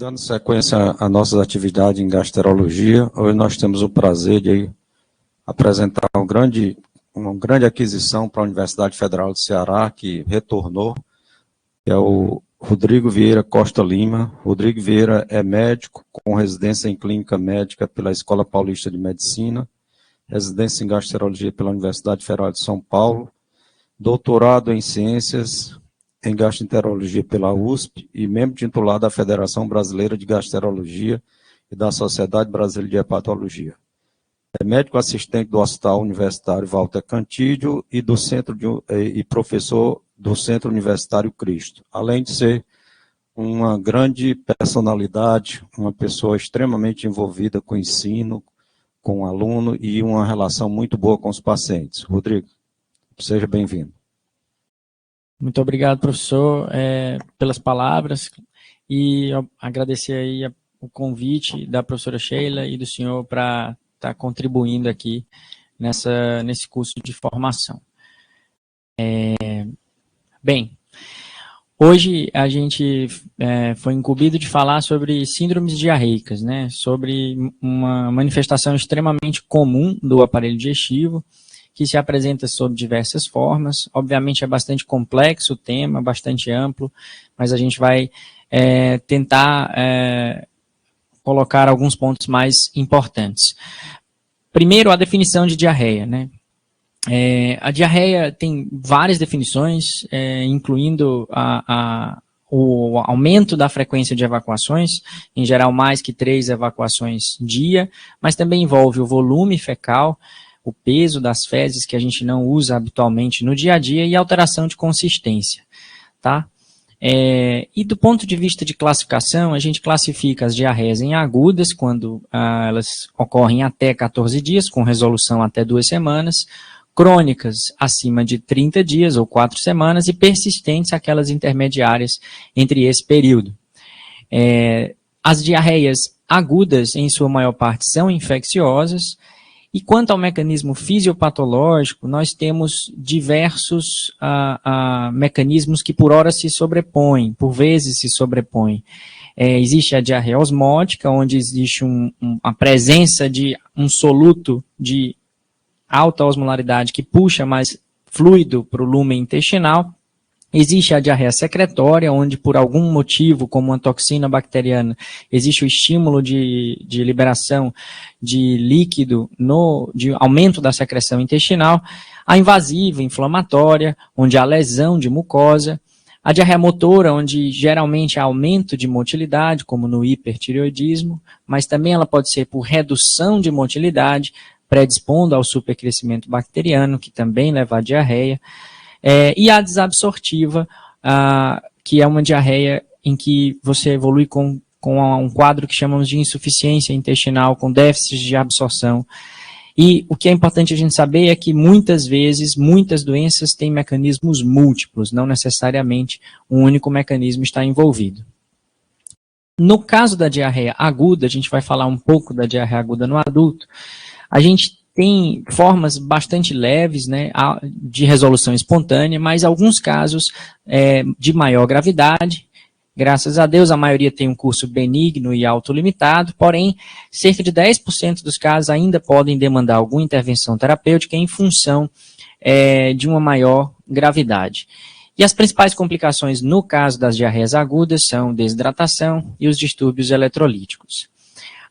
Dando sequência às nossas atividades em gastroenterologia, hoje nós temos o prazer de apresentar uma grande aquisição para a Universidade Federal do Ceará, que retornou, que é o Rodrigo Vieira Costa Lima. Rodrigo Vieira é médico com residência em clínica médica pela Escola Paulista de Medicina, residência em gastroenterologia pela Universidade Federal de São Paulo, doutorado em ciências em gastroenterologia pela USP e membro titular da Federação Brasileira de Gastroenterologia e da Sociedade Brasileira de Hepatologia. É médico assistente do Hospital Universitário Walter Cantídio e professor do Centro Universitário Cristo, além de ser uma grande personalidade, uma pessoa extremamente envolvida com o ensino, com o aluno e uma relação muito boa com os pacientes. Rodrigo, seja bem-vindo. Muito obrigado, professor, pelas palavras e agradecer aí o convite da professora Sheila e do senhor para estar contribuindo aqui nesse curso de formação. Bem, hoje a gente foi incumbido de falar sobre síndromes diarreicas, né, sobre uma manifestação extremamente comum do aparelho digestivo, que se apresenta sob diversas formas. Obviamente é bastante complexo o tema, bastante amplo, mas a gente vai tentar colocar alguns pontos mais importantes. Primeiro, a definição de diarreia, né? A diarreia tem várias definições, incluindo o aumento da frequência de evacuações, em geral mais que 3 evacuações dia, mas também envolve o volume fecal, o peso das fezes que a gente não usa habitualmente no dia a dia e alteração de consistência, tá? E do ponto de vista de classificação, a gente classifica as diarreias em agudas, quando elas ocorrem até 14 dias, com resolução até 2 semanas, crônicas acima de 30 dias ou 4 semanas e persistentes aquelas intermediárias entre esse período. As diarreias agudas, em sua maior parte, são infecciosas. E quanto ao mecanismo fisiopatológico, nós temos diversos mecanismos que por hora se sobrepõem, por vezes se sobrepõem. Existe a diarreia osmótica, onde existe a presença de um soluto de alta osmolaridade que puxa mais fluido para o lumen intestinal. Existe a diarreia secretória, onde por algum motivo, como uma toxina bacteriana, existe o estímulo de liberação de líquido, de aumento da secreção intestinal. A invasiva, inflamatória, onde há lesão de mucosa. A diarreia motora, onde geralmente há aumento de motilidade, como no hipertireoidismo, mas também ela pode ser por redução de motilidade, predispondo ao supercrescimento bacteriano, que também leva à diarreia. E a desabsortiva, que é uma diarreia em que você evolui com um quadro que chamamos de insuficiência intestinal, com déficits de absorção. E o que é importante a gente saber é que muitas vezes, muitas doenças têm mecanismos múltiplos, não necessariamente um único mecanismo está envolvido. No caso da diarreia aguda, a gente vai falar um pouco da diarreia aguda no adulto, a gente tem formas bastante leves, né, de resolução espontânea, mas alguns casos de maior gravidade. Graças a Deus, a maioria tem um curso benigno e autolimitado, porém, cerca de 10% dos casos ainda podem demandar alguma intervenção terapêutica em função de uma maior gravidade. E as principais complicações no caso das diarreias agudas são desidratação e os distúrbios eletrolíticos.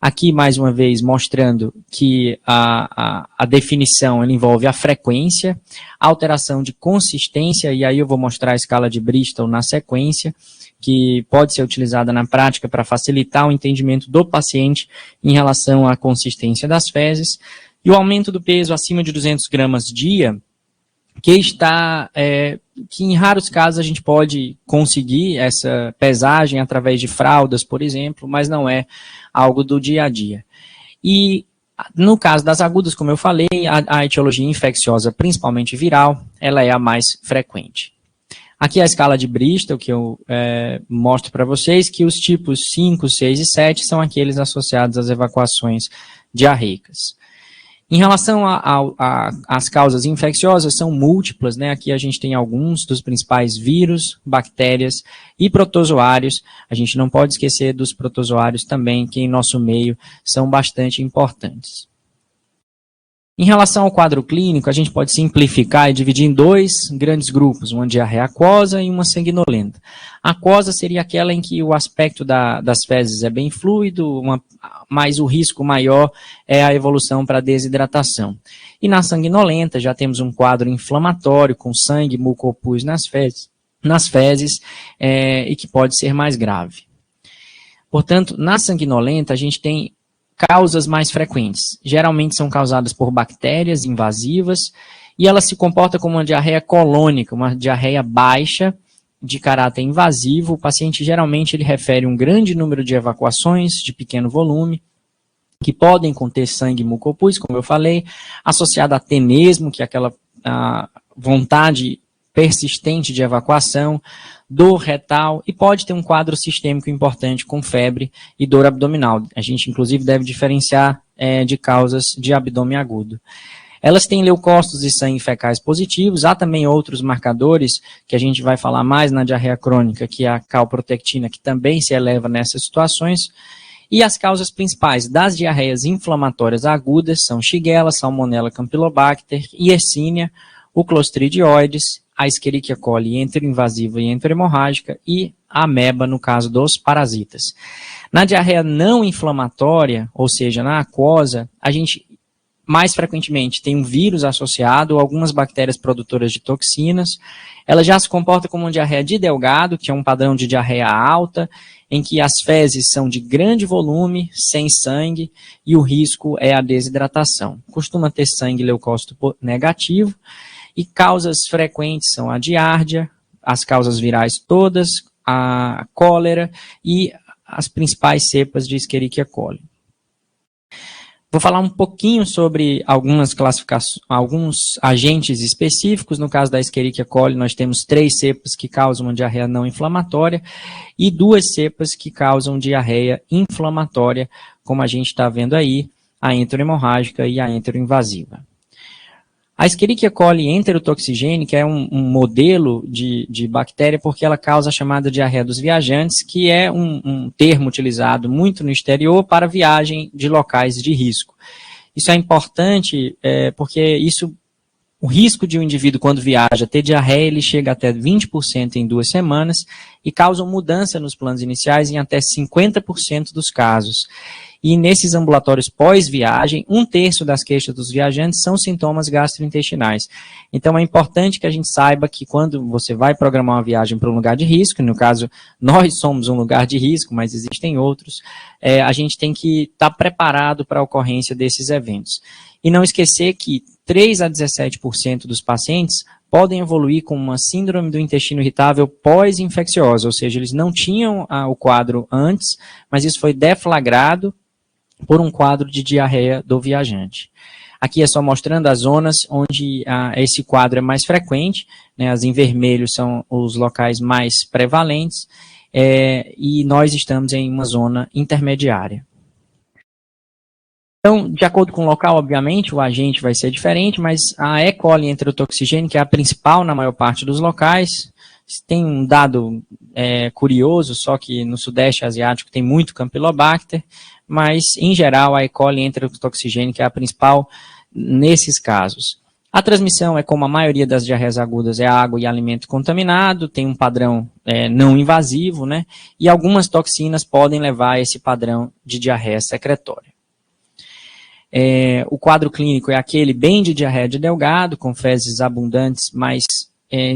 Aqui, mais uma vez, mostrando que a definição ela envolve a frequência, a alteração de consistência, e aí eu vou mostrar a escala de Bristol na sequência, que pode ser utilizada na prática para facilitar o entendimento do paciente em relação à consistência das fezes, e o aumento do peso acima de 200 gramas dia, que em raros casos a gente pode conseguir essa pesagem através de fraldas, por exemplo, mas não é algo do dia a dia. E no caso das agudas, como eu falei, a etiologia infecciosa, principalmente viral, ela é a mais frequente. Aqui a escala de Bristol, que eu mostro para vocês, que os tipos 5, 6 e 7 são aqueles associados às evacuações diarreicas. Em relação às causas infecciosas, são múltiplas, né? Aqui a gente tem alguns dos principais vírus, bactérias e protozoários. A gente não pode esquecer dos protozoários também, que em nosso meio são bastante importantes. Em relação ao quadro clínico, a gente pode simplificar e dividir em dois grandes grupos, uma diarreia aquosa e uma sanguinolenta. A aquosa seria aquela em que o aspecto das fezes é bem fluido, mas o risco maior é a evolução para desidratação. E na sanguinolenta já temos um quadro inflamatório com sangue, muco ou pus nas fezes e que pode ser mais grave. Portanto, na sanguinolenta a gente tem causas mais frequentes. Geralmente são causadas por bactérias invasivas e ela se comporta como uma diarreia colônica, uma diarreia baixa de caráter invasivo. O paciente geralmente ele refere um grande número de evacuações de pequeno volume, que podem conter sangue e mucopus, como eu falei, associada a tenesmo, que é aquela vontade persistente de evacuação, dor retal e pode ter um quadro sistêmico importante com febre e dor abdominal. A gente, inclusive, deve diferenciar de causas de abdômen agudo. Elas têm leucócitos e sangue fecais positivos, há também outros marcadores que a gente vai falar mais na diarreia crônica, que é a calprotectina, que também se eleva nessas situações. E as causas principais das diarreias inflamatórias agudas são Shigella, Salmonella, Campylobacter, Yersinia, o Clostridioides, a Escherichia coli enteroinvasiva e enterohemorrágica e a ameba no caso dos parasitas. Na diarreia não inflamatória, ou seja, na aquosa, a gente mais frequentemente tem um vírus associado ou algumas bactérias produtoras de toxinas. Ela já se comporta como uma diarreia de Delgado, que é um padrão de diarreia alta, em que as fezes são de grande volume, sem sangue, e o risco é a desidratação. Costuma ter sangue leucócito negativo, e causas frequentes são a giardia, as causas virais todas, a cólera e as principais cepas de Escherichia coli. Vou falar um pouquinho sobre algumas classificações, alguns agentes específicos. No caso da Escherichia coli, nós temos 3 cepas que causam uma diarreia não inflamatória e 2 cepas que causam diarreia inflamatória, como a gente está vendo aí, a enterohemorrágica e a enteroinvasiva. A Escherichia coli enterotoxigênica é um modelo de bactéria porque ela causa a chamada diarreia dos viajantes, que é um termo utilizado muito no exterior para viagem de locais de risco. Isso é importante porque o risco de um indivíduo quando viaja ter diarreia, ele chega até 20% em 2 semanas e causa mudança nos planos iniciais em até 50% dos casos. E nesses ambulatórios pós-viagem, 1/3 das queixas dos viajantes são sintomas gastrointestinais. Então é importante que a gente saiba que quando você vai programar uma viagem para um lugar de risco, no caso nós somos um lugar de risco, mas existem outros, a gente tem que estar preparado para a ocorrência desses eventos. E não esquecer que 3 a 17% dos pacientes podem evoluir com uma síndrome do intestino irritável pós-infecciosa, ou seja, eles não tinham o quadro antes, mas isso foi deflagrado por um quadro de diarreia do viajante. Aqui é só mostrando as zonas onde esse quadro é mais frequente, né, as em vermelho são os locais mais prevalentes, e nós estamos em uma zona intermediária. Então, de acordo com o local, obviamente, o agente vai ser diferente, mas a E. coli enterotoxigênica é a principal na maior parte dos locais. Tem um dado curioso, só que no Sudeste Asiático tem muito Campylobacter, mas, em geral, a E. coli enterotoxigênica é a principal nesses casos. A transmissão é como a maioria das diarreias agudas, é água e alimento contaminado, tem um padrão não invasivo, né? E algumas toxinas podem levar a esse padrão de diarreia secretória. O quadro clínico é aquele bem de diarreia de Delgado, com fezes abundantes, mas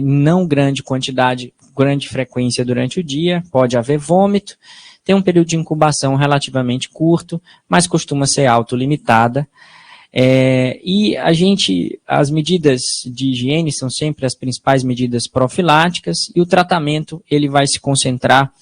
não grande quantidade, grande frequência durante o dia, pode haver vômito, tem um período de incubação relativamente curto, mas costuma ser autolimitada. E as medidas de higiene são sempre as principais medidas profiláticas e o tratamento ele vai se concentrar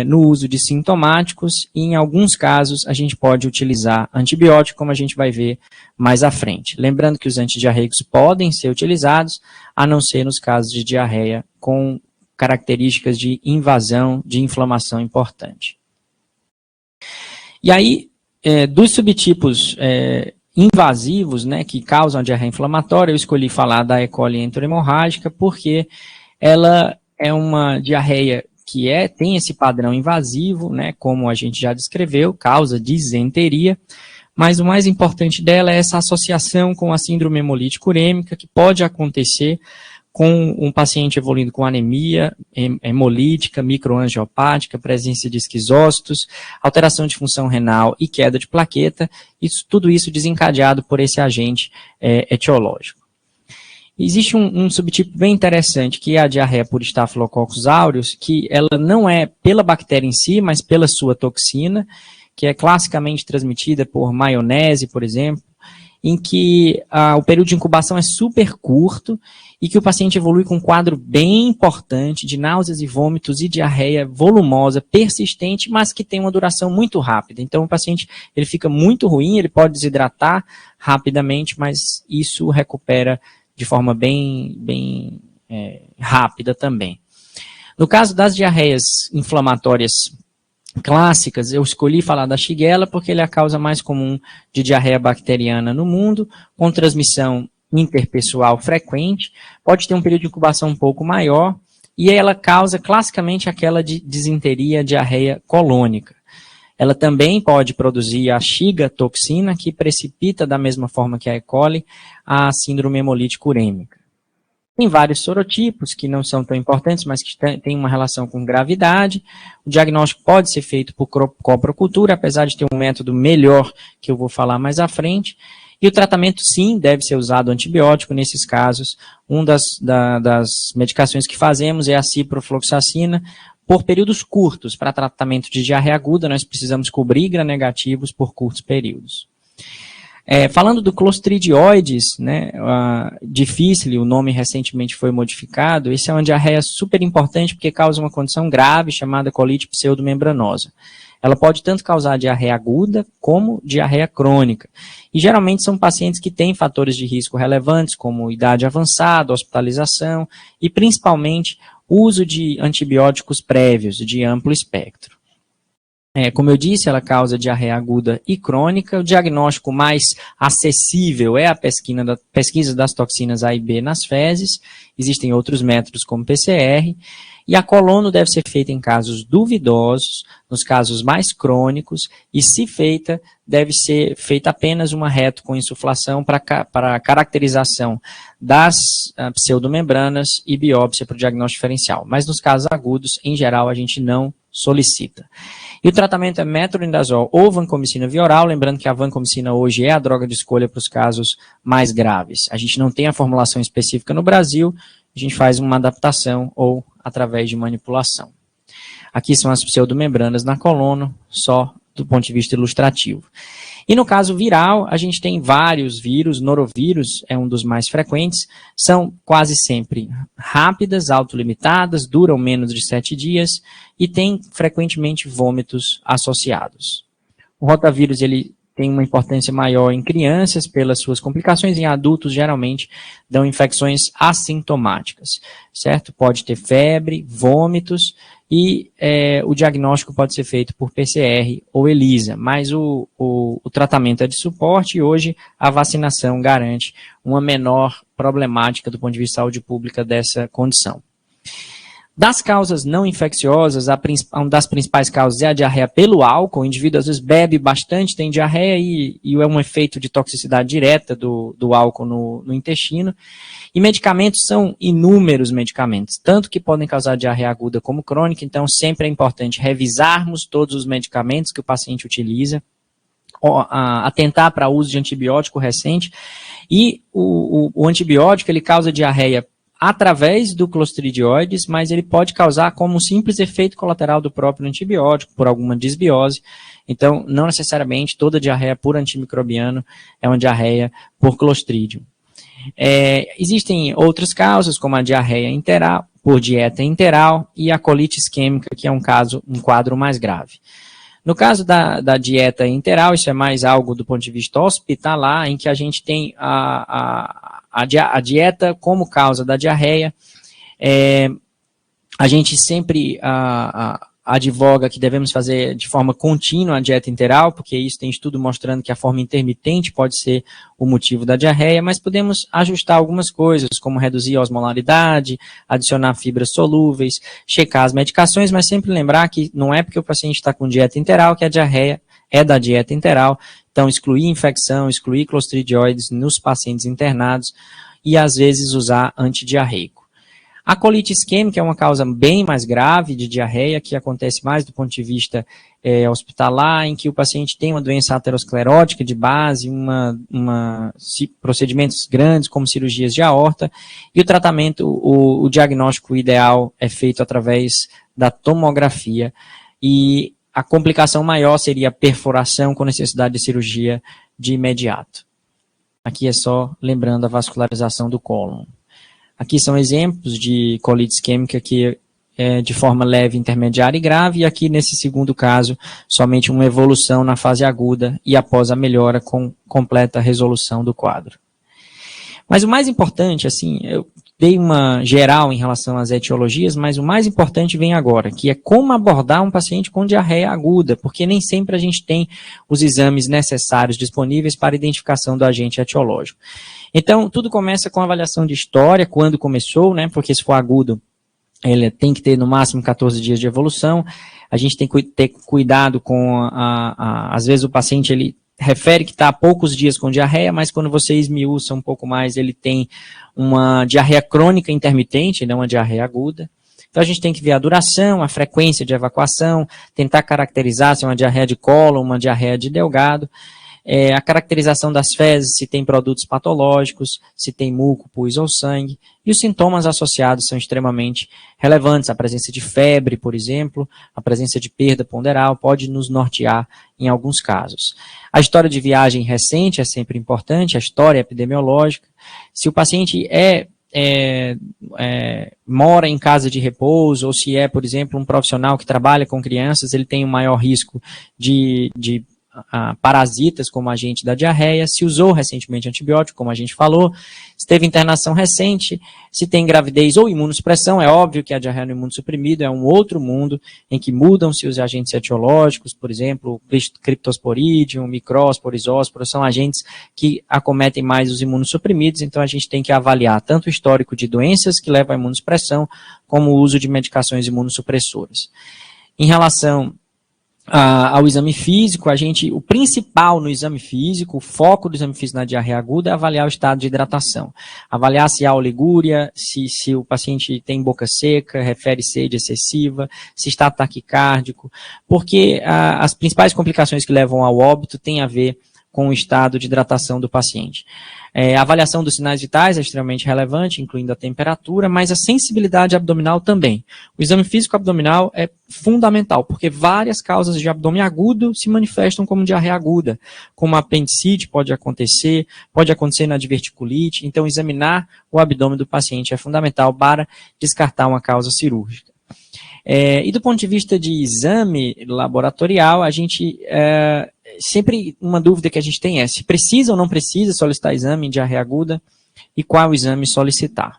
no uso de sintomáticos e em alguns casos a gente pode utilizar antibiótico, como a gente vai ver mais à frente. Lembrando que os antidiarreicos podem ser utilizados, a não ser nos casos de diarreia com características de invasão, de inflamação importante. E aí, dos subtipos invasivos, né, que causam a diarreia inflamatória, eu escolhi falar da E. coli enterohemorrágica porque ela é uma diarreia que tem esse padrão invasivo, né, como a gente já descreveu, causa disenteria, mas o mais importante dela é essa associação com a síndrome hemolítica urêmica, que pode acontecer com um paciente evoluindo com anemia hemolítica, microangiopática, presença de esquizócitos, alteração de função renal e queda de plaqueta, tudo isso desencadeado por esse agente etiológico. Existe um subtipo bem interessante, que é a diarreia por Staphylococcus aureus, que ela não é pela bactéria em si, mas pela sua toxina, que é classicamente transmitida por maionese, por exemplo, em que o período de incubação é super curto e que o paciente evolui com um quadro bem importante de náuseas e vômitos e diarreia volumosa, persistente, mas que tem uma duração muito rápida. Então o paciente ele fica muito ruim, ele pode desidratar rapidamente, mas isso recupera de forma bem rápida também. No caso das diarreias inflamatórias clássicas, eu escolhi falar da Shigella porque ele é a causa mais comum de diarreia bacteriana no mundo, com transmissão interpessoal frequente, pode ter um período de incubação um pouco maior, e ela causa classicamente aquela de disenteria, diarreia colônica. Ela também pode produzir a Shiga toxina, que precipita da mesma forma que a E. coli a síndrome hemolítica urêmica. Tem vários sorotipos que não são tão importantes, mas que têm uma relação com gravidade. O diagnóstico pode ser feito por coprocultura, apesar de ter um método melhor que eu vou falar mais à frente. E o tratamento, sim, deve ser usado antibiótico nesses casos. Uma das medicações que fazemos é a ciprofloxacina, por períodos curtos. Para tratamento de diarreia aguda, nós precisamos cobrir gram-negativos por curtos períodos. Falando do Clostridioides, né, difícil, o nome recentemente foi modificado, esse é uma diarreia super importante porque causa uma condição grave chamada colite pseudomembranosa. Ela pode tanto causar diarreia aguda como diarreia crônica. E geralmente são pacientes que têm fatores de risco relevantes, como idade avançada, hospitalização e principalmente uso de antibióticos prévios de amplo espectro. Como eu disse, ela causa diarreia aguda e crônica. O diagnóstico mais acessível é a pesquisa das toxinas A e B nas fezes. Existem outros métodos como PCR. E a colono deve ser feita em casos duvidosos, nos casos mais crônicos, e se feita, deve ser feita apenas uma reto com insuflação para caracterização das pseudomembranas e biópsia para o diagnóstico diferencial. Mas nos casos agudos, em geral, a gente não solicita. E o tratamento é metronidazol ou vancomicina via oral, lembrando que a vancomicina hoje é a droga de escolha para os casos mais graves. A gente não tem a formulação específica no Brasil, a gente faz uma adaptação ou através de manipulação. Aqui são as pseudomembranas na colono, só do ponto de vista ilustrativo. E no caso viral, a gente tem vários vírus, norovírus é um dos mais frequentes, são quase sempre rápidas, autolimitadas, duram menos de 7 dias e tem frequentemente vômitos associados. O rotavírus ele tem uma importância maior em crianças pelas suas complicações, em adultos geralmente dão infecções assintomáticas, certo? Pode ter febre, vômitos e o diagnóstico pode ser feito por PCR ou ELISA, mas o tratamento é de suporte e hoje a vacinação garante uma menor problemática do ponto de vista de saúde pública dessa condição. Das causas não infecciosas, uma das principais causas é a diarreia pelo álcool. O indivíduo às vezes bebe bastante, tem diarreia e é um efeito de toxicidade direta do álcool no intestino. E medicamentos são inúmeros medicamentos, tanto que podem causar diarreia aguda como crônica, então sempre é importante revisarmos todos os medicamentos que o paciente utiliza, atentar para o uso de antibiótico recente. E o antibiótico ele causa diarreia através do Clostridioides, mas ele pode causar como um simples efeito colateral do próprio antibiótico, por alguma disbiose. Então, não necessariamente toda diarreia por antimicrobiano é uma diarreia por Clostridium. Existem outras causas, como a diarreia interal, por dieta interal, e a colite isquêmica, que é um quadro mais grave. No caso da dieta interal, isso é mais algo do ponto de vista hospitalar, em que a gente tem a dieta como causa da diarreia. A gente sempre advoga que devemos fazer de forma contínua a dieta interal, porque isso tem estudo mostrando que a forma intermitente pode ser o motivo da diarreia, mas podemos ajustar algumas coisas, como reduzir a osmolaridade, adicionar fibras solúveis, checar as medicações, mas sempre lembrar que não é porque o paciente está com dieta interal que a diarreia é da dieta interal. Então, excluir infecção, excluir clostridioides nos pacientes internados e, às vezes, usar antidiarreico. A colite isquêmica é uma causa bem mais grave de diarreia, que acontece mais do ponto de vista hospitalar, em que o paciente tem uma doença aterosclerótica de base, procedimentos grandes, como cirurgias de aorta, e o tratamento, o diagnóstico ideal é feito através da tomografia, e a complicação maior seria a perfuração com necessidade de cirurgia de imediato. Aqui é só lembrando a vascularização do cólon. Aqui são exemplos de colite isquêmica que é de forma leve, intermediária e grave, e aqui nesse segundo caso, somente uma evolução na fase aguda e após a melhora com completa resolução do quadro. Mas o mais importante, assim, eu dei uma geral em relação às etiologias, mas o mais importante vem agora, que é como abordar um paciente com diarreia aguda, porque nem sempre a gente tem os exames necessários disponíveis para identificação do agente etiológico. Então, tudo começa com a avaliação de história, quando começou, né, porque se for agudo, ele tem que ter no máximo 14 dias de evolução. A gente tem que ter cuidado com, às vezes o paciente, ele refere que está há poucos dias com diarreia, mas quando você esmiuça um pouco mais, ele tem uma diarreia crônica intermitente, não uma diarreia aguda. Então a gente tem que ver a duração, a frequência de evacuação, tentar caracterizar se é uma diarreia de colo, uma diarreia de delgado, a caracterização das fezes, se tem produtos patológicos, se tem muco, pus ou sangue, e os sintomas associados são extremamente relevantes. A presença de febre, por exemplo, a presença de perda ponderal pode nos nortear em alguns casos. A história de viagem recente é sempre importante, a história epidemiológica. Se o paciente mora em casa de repouso, ou se é, por exemplo, um profissional que trabalha com crianças, ele tem um maior risco de parasitas como agente da diarreia, se usou recentemente antibiótico, como a gente falou, se teve internação recente, se tem gravidez ou imunossupressão, é óbvio que a diarreia no imunossuprimido é um outro mundo em que mudam-se os agentes etiológicos, por exemplo, Cryptosporidium, Micróspora, Isóspora, são agentes que acometem mais os imunossuprimidos, então a gente tem que avaliar tanto o histórico de doenças que levam à imunossupressão, como o uso de medicações imunossupressoras. Em relação ao exame físico, o principal no exame físico, o foco do exame físico na diarreia aguda é avaliar o estado de hidratação. Avaliar se há oligúria, se o paciente tem boca seca, refere sede excessiva, se está taquicárdico, porque as principais complicações que levam ao óbito têm a ver com o estado de hidratação do paciente. A avaliação dos sinais vitais é extremamente relevante, incluindo a temperatura, mas a sensibilidade abdominal também. O exame físico abdominal é fundamental, porque várias causas de abdômen agudo se manifestam como diarreia aguda, como a apendicite pode acontecer na diverticulite, então examinar o abdômen do paciente é fundamental para descartar uma causa cirúrgica. E do ponto de vista de exame laboratorial, a gente sempre uma dúvida que a gente tem é se precisa ou não precisa solicitar exame em diarreia aguda e qual exame solicitar.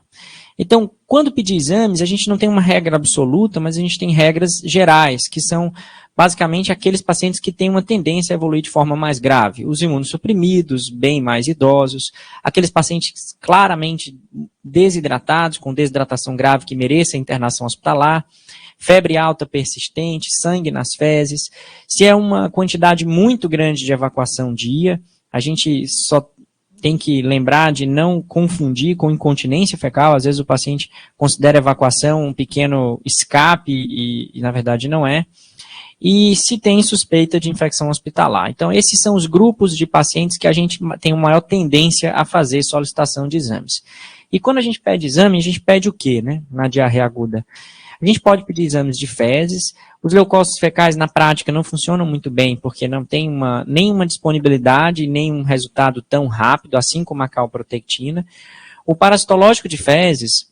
Então, quando pedir exames, a gente não tem uma regra absoluta, mas a gente tem regras gerais, que são basicamente aqueles pacientes que têm uma tendência a evoluir de forma mais grave, os imunossuprimidos, bem mais idosos, aqueles pacientes claramente desidratados, com desidratação grave que mereça internação hospitalar, febre alta persistente, sangue nas fezes. Se é uma quantidade muito grande de evacuação dia, a gente só tem que lembrar de não confundir com incontinência fecal. Às vezes o paciente considera a evacuação um pequeno escape e na verdade não é. E se tem suspeita de infecção hospitalar. Então esses são os grupos de pacientes que a gente tem uma maior tendência a fazer solicitação de exames. E quando a gente pede exame, a gente pede o quê, né, na diarreia aguda? A gente pode pedir exames de fezes. Os leucócitos fecais, na prática, não funcionam muito bem, porque não tem nenhuma disponibilidade, nem um resultado tão rápido, assim como a calprotectina. O parasitológico de fezes,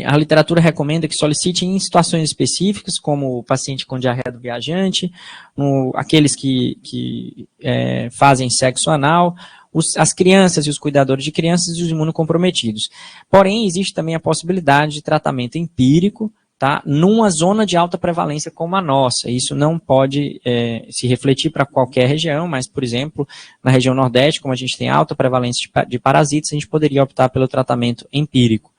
a literatura recomenda que solicite em situações específicas, como o paciente com diarreia do viajante, aqueles que fazem sexo anal, as crianças e os cuidadores de crianças e os imunocomprometidos. Porém, existe também a possibilidade de tratamento empírico, tá, numa zona de alta prevalência como a nossa. Isso não pode se refletir para qualquer região, mas, por exemplo, na região Nordeste, como a gente tem alta prevalência de parasitas, a gente poderia optar pelo tratamento empírico.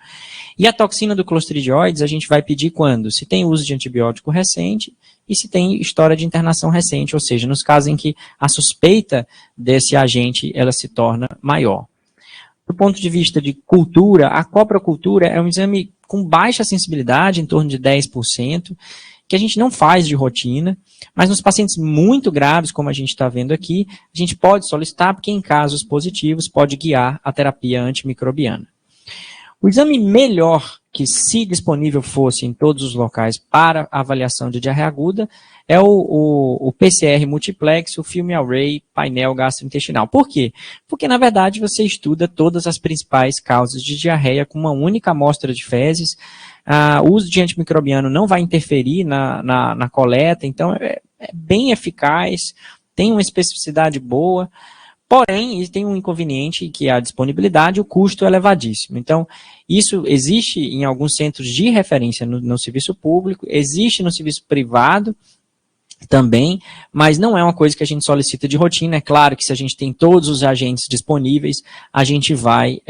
E a toxina do Clostridioides a gente vai pedir quando? Se tem uso de antibiótico recente e se tem história de internação recente, ou seja, nos casos em que a suspeita desse agente ela se torna maior. Do ponto de vista de cultura, a coprocultura é um exame com baixa sensibilidade, em torno de 10%, que a gente não faz de rotina, mas nos pacientes muito graves, como a gente está vendo aqui, a gente pode solicitar, porque em casos positivos pode guiar a terapia antimicrobiana. O exame melhor que, se disponível fosse em todos os locais para avaliação de diarreia aguda, é o PCR multiplex, o Film Array painel gastrointestinal. Por quê? Porque, na verdade, você estuda todas as principais causas de diarreia com uma única amostra de fezes. O uso de antimicrobiano não vai interferir na coleta, então é bem eficaz, tem uma especificidade boa. Porém, tem um inconveniente que é a disponibilidade e o custo é elevadíssimo. Então, isso existe em alguns centros de referência no serviço público, existe no serviço privado também, mas não é uma coisa que a gente solicita de rotina. É claro que se a gente tem todos os agentes disponíveis, a gente vai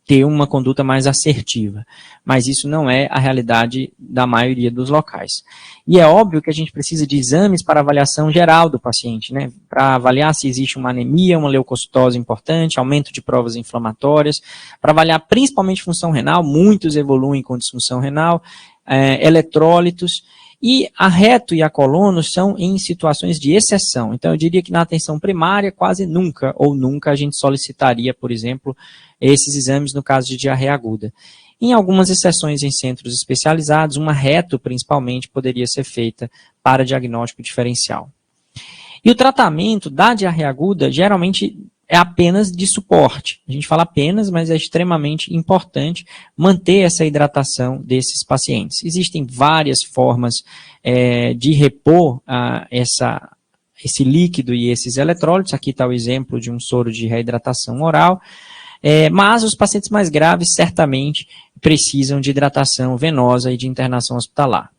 ter uma conduta mais assertiva. Mas isso não é a realidade da maioria dos locais. E é óbvio que a gente precisa de exames para avaliação geral do paciente, né? Para avaliar se existe uma anemia, uma leucocitose importante, aumento de provas inflamatórias, para avaliar principalmente função renal, muitos evoluem com disfunção renal, eletrólitos, e a reto e a colono são em situações de exceção. Então, eu diria que na atenção primária, quase nunca ou nunca a gente solicitaria, por exemplo, esses exames no caso de diarreia aguda. Em algumas exceções em centros especializados, uma reto, principalmente, poderia ser feita para diagnóstico diferencial. E o tratamento da diarreia aguda, geralmente, é apenas de suporte. A gente fala apenas, mas é extremamente importante manter essa hidratação desses pacientes. Existem várias formas de repor esse líquido e esses eletrólitos. Aqui está o exemplo de um soro de reidratação oral. Mas os pacientes mais graves certamente precisam de hidratação venosa e de internação hospitalar.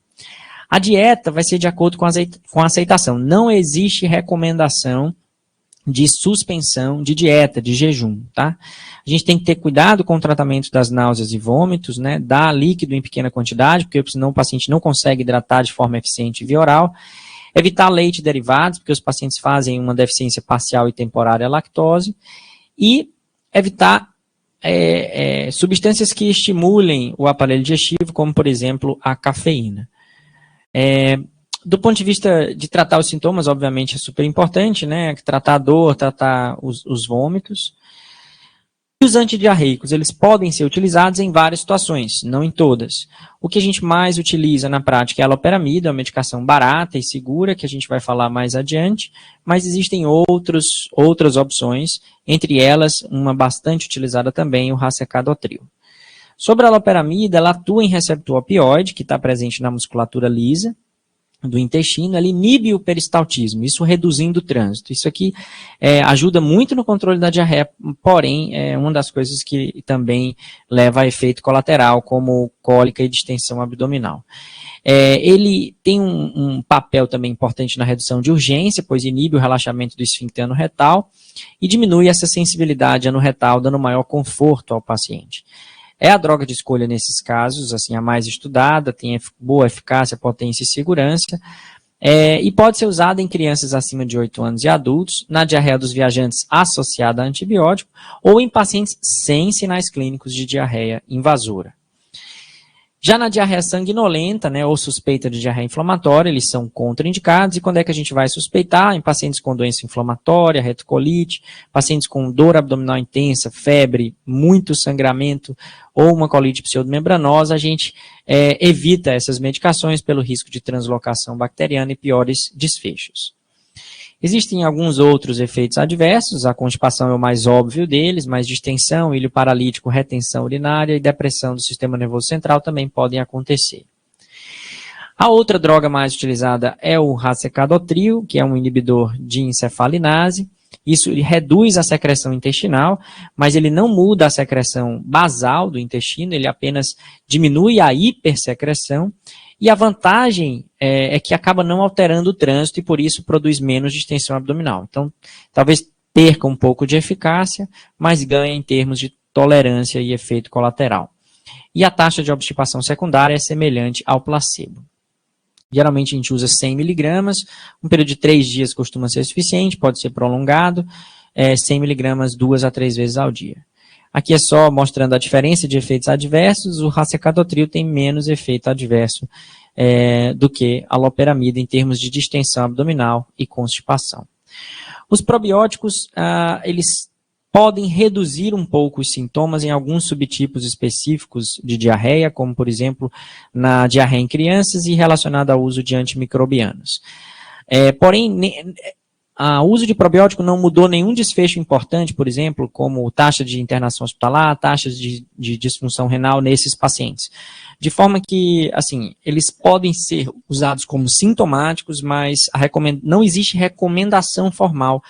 A dieta vai ser de acordo com a aceitação. Não existe recomendação de suspensão de dieta, de jejum, tá? A gente tem que ter cuidado com o tratamento das náuseas e vômitos, né? Dar líquido em pequena quantidade, porque senão o paciente não consegue hidratar de forma eficiente via oral. Evitar leite e derivados, porque os pacientes fazem uma deficiência parcial e temporária à lactose. E evitar substâncias que estimulem o aparelho digestivo, como, por exemplo, a cafeína. Do ponto de vista de tratar os sintomas, obviamente é super importante, né? Tratar a dor, tratar os vômitos. E os antidiarreicos, eles podem ser utilizados em várias situações, não em todas. O que a gente mais utiliza na prática é a loperamida, uma medicação barata e segura, que a gente vai falar mais adiante, mas existem outras opções, entre elas, uma bastante utilizada também, o racecadotril. Sobre a loperamida, ela atua em receptor opioide, que está presente na musculatura lisa do intestino, ela inibe o peristaltismo, isso reduzindo o trânsito. Isso aqui ajuda muito no controle da diarreia, porém é uma das coisas que também leva a efeito colateral, como cólica e distensão abdominal. Ele tem um papel também importante na redução de urgência, pois inibe o relaxamento do esfíncter anorretal e diminui essa sensibilidade anorretal, dando maior conforto ao paciente. É a droga de escolha nesses casos, assim, a mais estudada, tem boa eficácia, potência e segurança, e pode ser usada em crianças acima de 8 anos e adultos, na diarreia dos viajantes associada a antibiótico, ou em pacientes sem sinais clínicos de diarreia invasora. Já na diarreia sanguinolenta, né, ou suspeita de diarreia inflamatória, eles são contraindicados. E quando é que a gente vai suspeitar? Em pacientes com doença inflamatória, retocolite, pacientes com dor abdominal intensa, febre, muito sangramento ou uma colite pseudomembranosa, a gente evita essas medicações pelo risco de translocação bacteriana e piores desfechos. Existem alguns outros efeitos adversos, a constipação é o mais óbvio deles, mas distensão, ilho paralítico, retenção urinária e depressão do sistema nervoso central também podem acontecer. A outra droga mais utilizada é o racecadotril, que é um inibidor de encefalinase, Isso reduz a secreção intestinal, mas ele não muda a secreção basal do intestino, ele apenas diminui a hipersecreção. E a vantagem é que acaba não alterando o trânsito e por isso produz menos distensão abdominal. Então, talvez perca um pouco de eficácia, mas ganha em termos de tolerância e efeito colateral. E a taxa de obstipação secundária é semelhante ao placebo. Geralmente a gente usa 100 miligramas, um período de 3 dias costuma ser suficiente, pode ser prolongado, 100 miligramas 2 a 3 vezes ao dia. Aqui é só mostrando a diferença de efeitos adversos, o racecadotril tem menos efeito adverso do que a loperamida em termos de distensão abdominal e constipação. Os probióticos, eles podem reduzir um pouco os sintomas em alguns subtipos específicos de diarreia, como, por exemplo, na diarreia em crianças e relacionada ao uso de antimicrobianos. Porém, o uso de probiótico não mudou nenhum desfecho importante, por exemplo, como taxa de internação hospitalar, taxas de disfunção renal nesses pacientes. De forma que, assim, eles podem ser usados como sintomáticos, mas não existe recomendação formal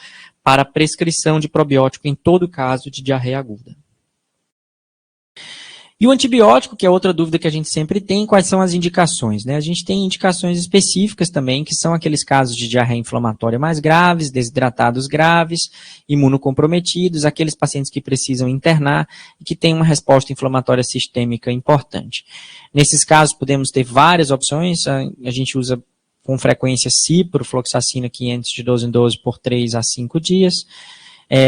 para prescrição de probiótico em todo caso de diarreia aguda. E o antibiótico, que é outra dúvida que a gente sempre tem, quais são as indicações, né? A gente tem indicações específicas também, que são aqueles casos de diarreia inflamatória mais graves, desidratados graves, imunocomprometidos, aqueles pacientes que precisam internar e que têm uma resposta inflamatória sistêmica importante. Nesses casos, podemos ter várias opções, a gente usa com frequência ciprofloxacina 500 de 12 em 12 por 3 a 5 dias,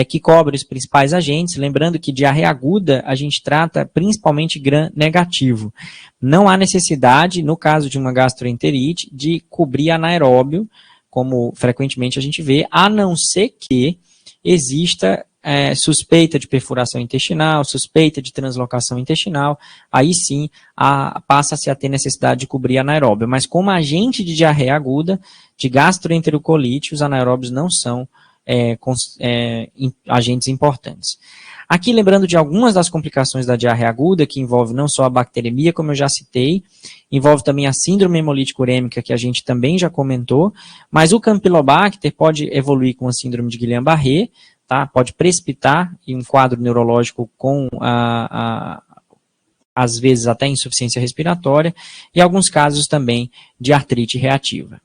que cobre os principais agentes. Lembrando que diarreia aguda a gente trata principalmente gram negativo. Não há necessidade, no caso de uma gastroenterite, de cobrir anaeróbio, como frequentemente a gente vê, a não ser que exista suspeita de perfuração intestinal, suspeita de translocação intestinal, aí sim passa-se a ter necessidade de cobrir anaeróbio. Mas como agente de diarreia aguda, de gastroenterocolite, os anaeróbios não são agentes importantes. Aqui lembrando de algumas das complicações da diarreia aguda, que envolve não só a bacteremia, como eu já citei, envolve também a síndrome hemolítica urêmica, que a gente também já comentou, mas o Campylobacter pode evoluir com a síndrome de Guillain-Barré, tá? Pode precipitar em um quadro neurológico com, às vezes, até insuficiência respiratória, e alguns casos também de artrite reativa.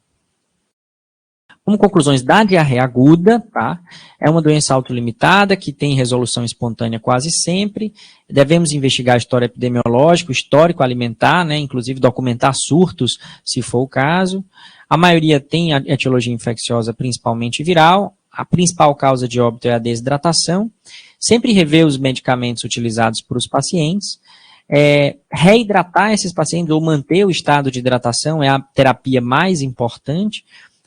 Como conclusões da diarreia aguda, tá? É uma doença autolimitada que tem resolução espontânea quase sempre. Devemos investigar a história epidemiológica, o histórico alimentar, né? Inclusive documentar surtos, se for o caso. A maioria tem a etiologia infecciosa, principalmente viral. A principal causa de óbito é a desidratação. Sempre rever os medicamentos utilizados por os pacientes. Reidratar esses pacientes ou manter o estado de hidratação é a terapia mais importante.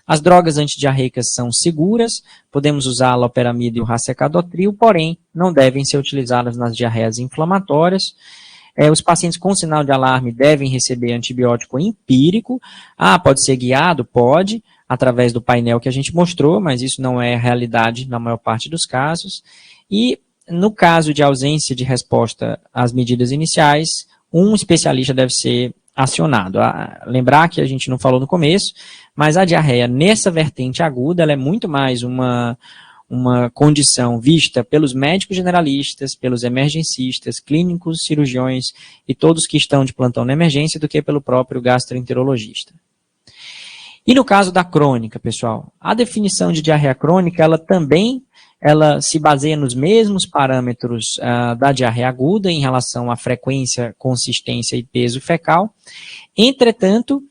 As drogas antidiarreicas são seguras, podemos usar a loperamida e o racecadotril, porém não devem ser utilizadas nas diarreias inflamatórias. Os pacientes com sinal de alarme devem receber antibiótico empírico. Pode ser guiado? Pode, através do painel que a gente mostrou, mas isso não é realidade na maior parte dos casos. E no caso de ausência de resposta às medidas iniciais, um especialista deve ser acionado. Lembrar que a gente não falou no começo, mas a diarreia nessa vertente aguda, ela é muito mais uma condição vista pelos médicos generalistas, pelos emergencistas, clínicos, cirurgiões e todos que estão de plantão na emergência do que pelo próprio gastroenterologista. E no caso da crônica, pessoal, a definição de diarreia crônica, ela se baseia nos mesmos parâmetros da diarreia aguda em relação à frequência, consistência e peso fecal. Entretanto,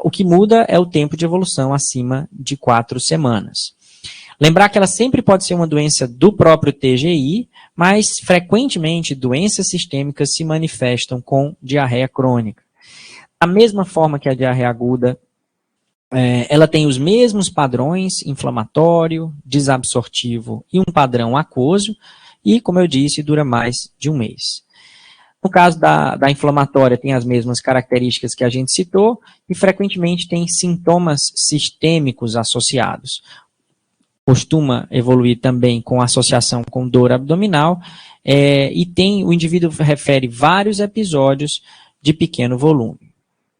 o que muda é o tempo de evolução acima de 4 semanas. Lembrar que ela sempre pode ser uma doença do próprio TGI, mas frequentemente doenças sistêmicas se manifestam com diarreia crônica. Da mesma forma que a diarreia aguda, ela tem os mesmos padrões, inflamatório, desabsortivo e um padrão aquoso, e, como eu disse, dura mais de um mês. No caso da inflamatória, tem as mesmas características que a gente citou, e frequentemente tem sintomas sistêmicos associados. Costuma evoluir também com associação com dor abdominal, e o indivíduo refere vários episódios de pequeno volume.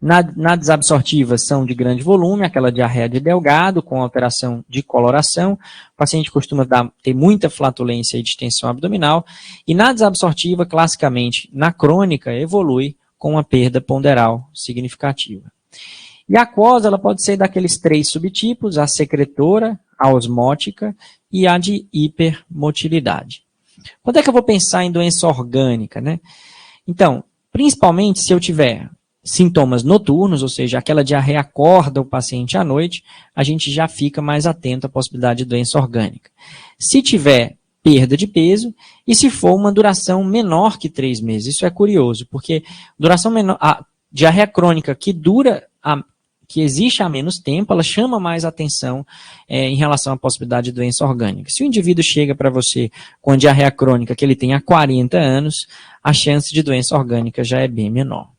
Na desabsortiva são de grande volume, aquela diarreia de Delgado com alteração de coloração. O paciente costuma ter muita flatulência e distensão abdominal. E na desabsortiva, classicamente, na crônica, evolui com uma perda ponderal significativa. E a aquosa, ela pode ser daqueles 3 subtipos, a secretora, a osmótica e a de hipermotilidade. Quando é que eu vou pensar em doença orgânica, né? Então, principalmente se eu tiver sintomas noturnos, ou seja, aquela diarreia acorda o paciente à noite, a gente já fica mais atento à possibilidade de doença orgânica. Se tiver perda de peso e se for uma duração menor que 3 meses, isso é curioso, porque duração menor, a diarreia crônica que existe há menos tempo, ela chama mais atenção em relação à possibilidade de doença orgânica. Se o indivíduo chega para você com diarreia crônica que ele tem há 40 anos, a chance de doença orgânica já é bem menor.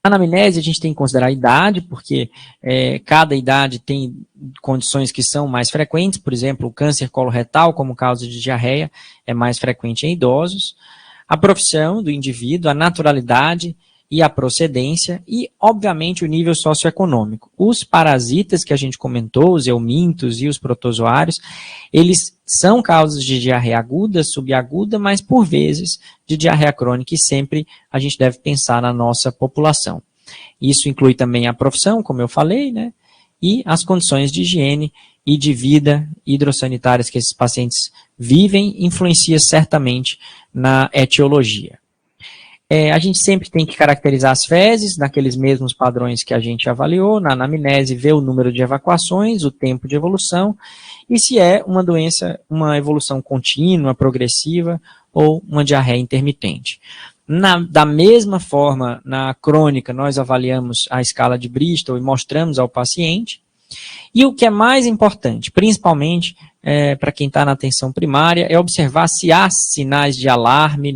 Na anamnese, a gente tem que considerar a idade, porque cada idade tem condições que são mais frequentes, por exemplo, o câncer coloretal, como causa de diarreia, é mais frequente em idosos, a profissão do indivíduo, a naturalidade e a procedência, e, obviamente, o nível socioeconômico. Os parasitas que a gente comentou, os eumintos e os protozoários, eles são causas de diarreia aguda, subaguda, mas, por vezes, de diarreia crônica, e sempre a gente deve pensar na nossa população. Isso inclui também a profissão, como eu falei, né, e as condições de higiene e de vida hidrossanitárias que esses pacientes vivem, influencia certamente na etiologia. A gente sempre tem que caracterizar as fezes naqueles mesmos padrões que a gente avaliou, na anamnese, ver o número de evacuações, o tempo de evolução, e se é uma doença, uma evolução contínua, progressiva, ou uma diarreia intermitente. Da mesma forma, na crônica, nós avaliamos a escala de Bristol e mostramos ao paciente. E o que é mais importante, principalmente para quem está na atenção primária, é observar se há sinais de alarme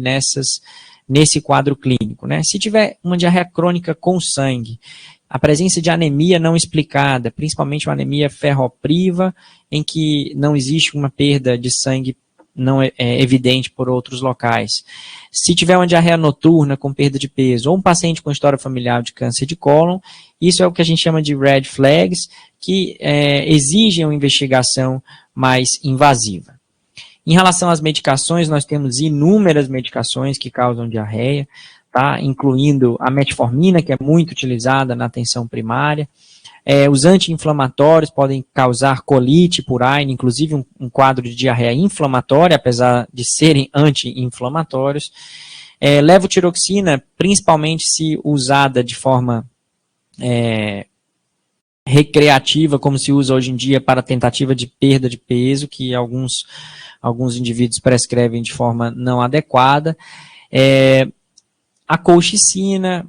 nesse quadro clínico, né? Se tiver uma diarreia crônica com sangue, a presença de anemia não explicada, principalmente uma anemia ferropriva, em que não existe uma perda de sangue não evidente por outros locais. Se tiver uma diarreia noturna com perda de peso, ou um paciente com história familiar de câncer de cólon, isso é o que a gente chama de red flags, que exigem uma investigação mais invasiva. Em relação às medicações, nós temos inúmeras medicações que causam diarreia, tá? Incluindo a metformina, que é muito utilizada na atenção primária. Os anti-inflamatórios podem causar colite por Aine, inclusive um quadro de diarreia inflamatória, apesar de serem anti-inflamatórios. Levotiroxina, principalmente se usada de forma recreativa, como se usa hoje em dia para tentativa de perda de peso, que alguns indivíduos prescrevem de forma não adequada. A colchicina,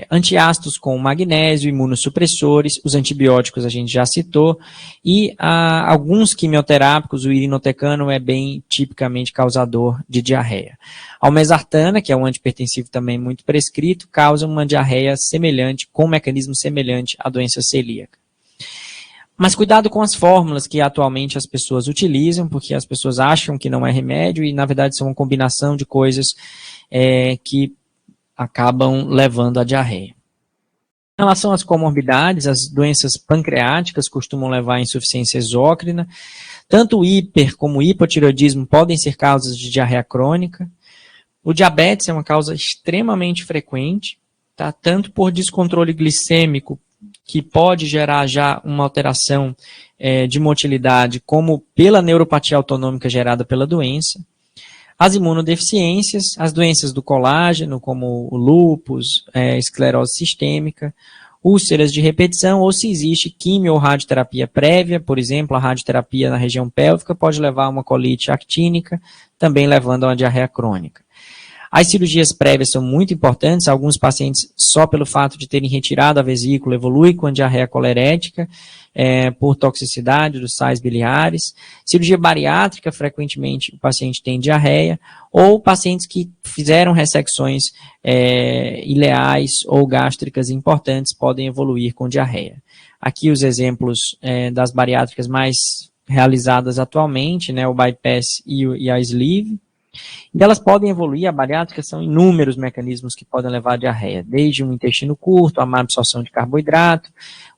antiácidos com magnésio, imunossupressores, os antibióticos a gente já citou, e alguns quimioterápicos, o irinotecano é bem tipicamente causador de diarreia. A olmesartana, que é um antipertensivo também muito prescrito, causa uma diarreia semelhante, com um mecanismo semelhante à doença celíaca. Mas cuidado com as fórmulas que atualmente as pessoas utilizam, porque as pessoas acham que não é remédio e, na verdade, são uma combinação de coisas que acabam levando à diarreia. Em relação às comorbidades, as doenças pancreáticas costumam levar à insuficiência exócrina. Tanto o hiper como o hipotireoidismo podem ser causas de diarreia crônica. O diabetes é uma causa extremamente frequente, tá? Tanto por descontrole glicêmico, que pode gerar já uma alteração de motilidade, como pela neuropatia autonômica gerada pela doença. As imunodeficiências, as doenças do colágeno, como o lúpus, esclerose sistêmica, úlceras de repetição, ou se existe quimio ou radioterapia prévia, por exemplo, a radioterapia na região pélvica pode levar a uma colite actínica, também levando a uma diarreia crônica. As cirurgias prévias são muito importantes, alguns pacientes, só pelo fato de terem retirado a vesícula, evoluem com a diarreia colerética, por toxicidade dos sais biliares. Cirurgia bariátrica, frequentemente o paciente tem diarreia, ou pacientes que fizeram ressecções ileais ou gástricas importantes podem evoluir com diarreia. Aqui os exemplos das bariátricas mais realizadas atualmente, né, o bypass e a sleeve. E elas podem evoluir, a bariátrica são inúmeros mecanismos que podem levar à diarreia, desde um intestino curto, a má absorção de carboidrato,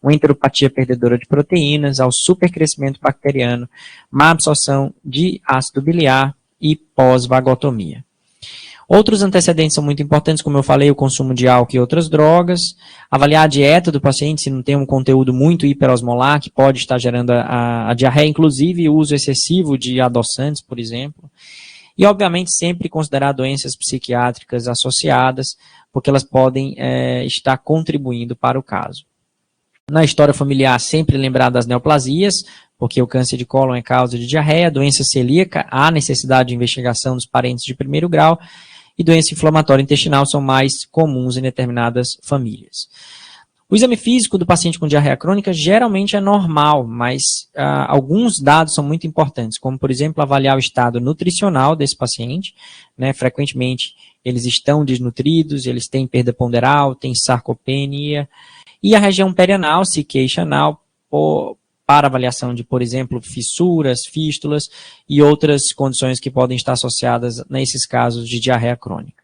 uma enteropatia perdedora de proteínas, ao supercrescimento bacteriano, má absorção de ácido biliar e pós-vagotomia. Outros antecedentes são muito importantes, como eu falei, o consumo de álcool e outras drogas, avaliar a dieta do paciente, se não tem um conteúdo muito hiperosmolar, que pode estar gerando a diarreia, inclusive o uso excessivo de adoçantes, por exemplo. E, obviamente, sempre considerar doenças psiquiátricas associadas, porque elas podem estar contribuindo para o caso. Na história familiar, sempre lembrar das neoplasias, porque o câncer de cólon é causa de diarreia, doença celíaca, há necessidade de investigação dos parentes de primeiro grau, e doença inflamatória intestinal são mais comuns em determinadas famílias. O exame físico do paciente com diarreia crônica geralmente é normal, mas alguns dados são muito importantes, como, por exemplo, avaliar o estado nutricional desse paciente, né? Frequentemente, eles estão desnutridos, eles têm perda ponderal, têm sarcopenia, e a região perianal, se queixa anal, para avaliação de, por exemplo, fissuras, fístulas e outras condições que podem estar associadas nesses casos de diarreia crônica.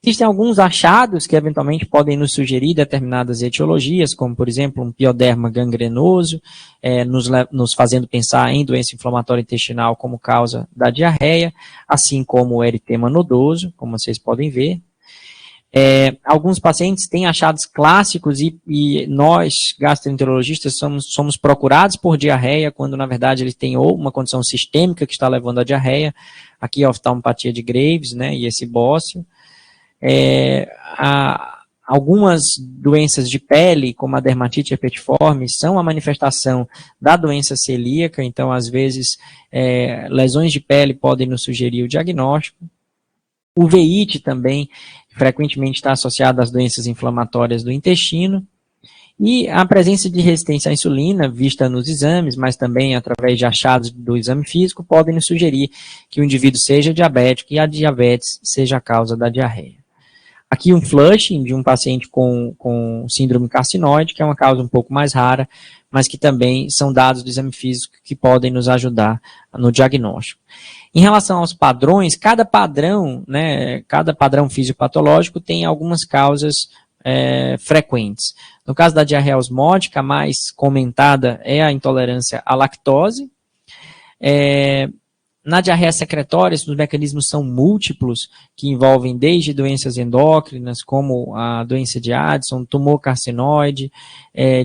Existem alguns achados que eventualmente podem nos sugerir determinadas etiologias, como, por exemplo, um pioderma gangrenoso, nos fazendo pensar em doença inflamatória intestinal como causa da diarreia, assim como o eritema nodoso, como vocês podem ver. Alguns pacientes têm achados clássicos e nós, gastroenterologistas, somos procurados por diarreia, quando na verdade ele tem ou uma condição sistêmica que está levando à diarreia, aqui a oftalmopatia de Graves, né, e esse bócio. Algumas doenças de pele, como a dermatite herpetiforme, são a manifestação da doença celíaca, então às vezes lesões de pele podem nos sugerir o diagnóstico. O uveíte também frequentemente está associado às doenças inflamatórias do intestino. E a presença de resistência à insulina, vista nos exames, mas também através de achados do exame físico, podem nos sugerir que o indivíduo seja diabético e a diabetes seja a causa da diarreia. Aqui um flushing de um paciente com síndrome carcinoide, que é uma causa um pouco mais rara, mas que também são dados do exame físico que podem nos ajudar no diagnóstico. Em relação aos padrões, cada padrão fisiopatológico tem algumas causas frequentes. No caso da diarreia osmótica, a mais comentada é a intolerância à lactose. Na diarreia secretória, os mecanismos são múltiplos, que envolvem desde doenças endócrinas, como a doença de Addison, tumor carcinoide,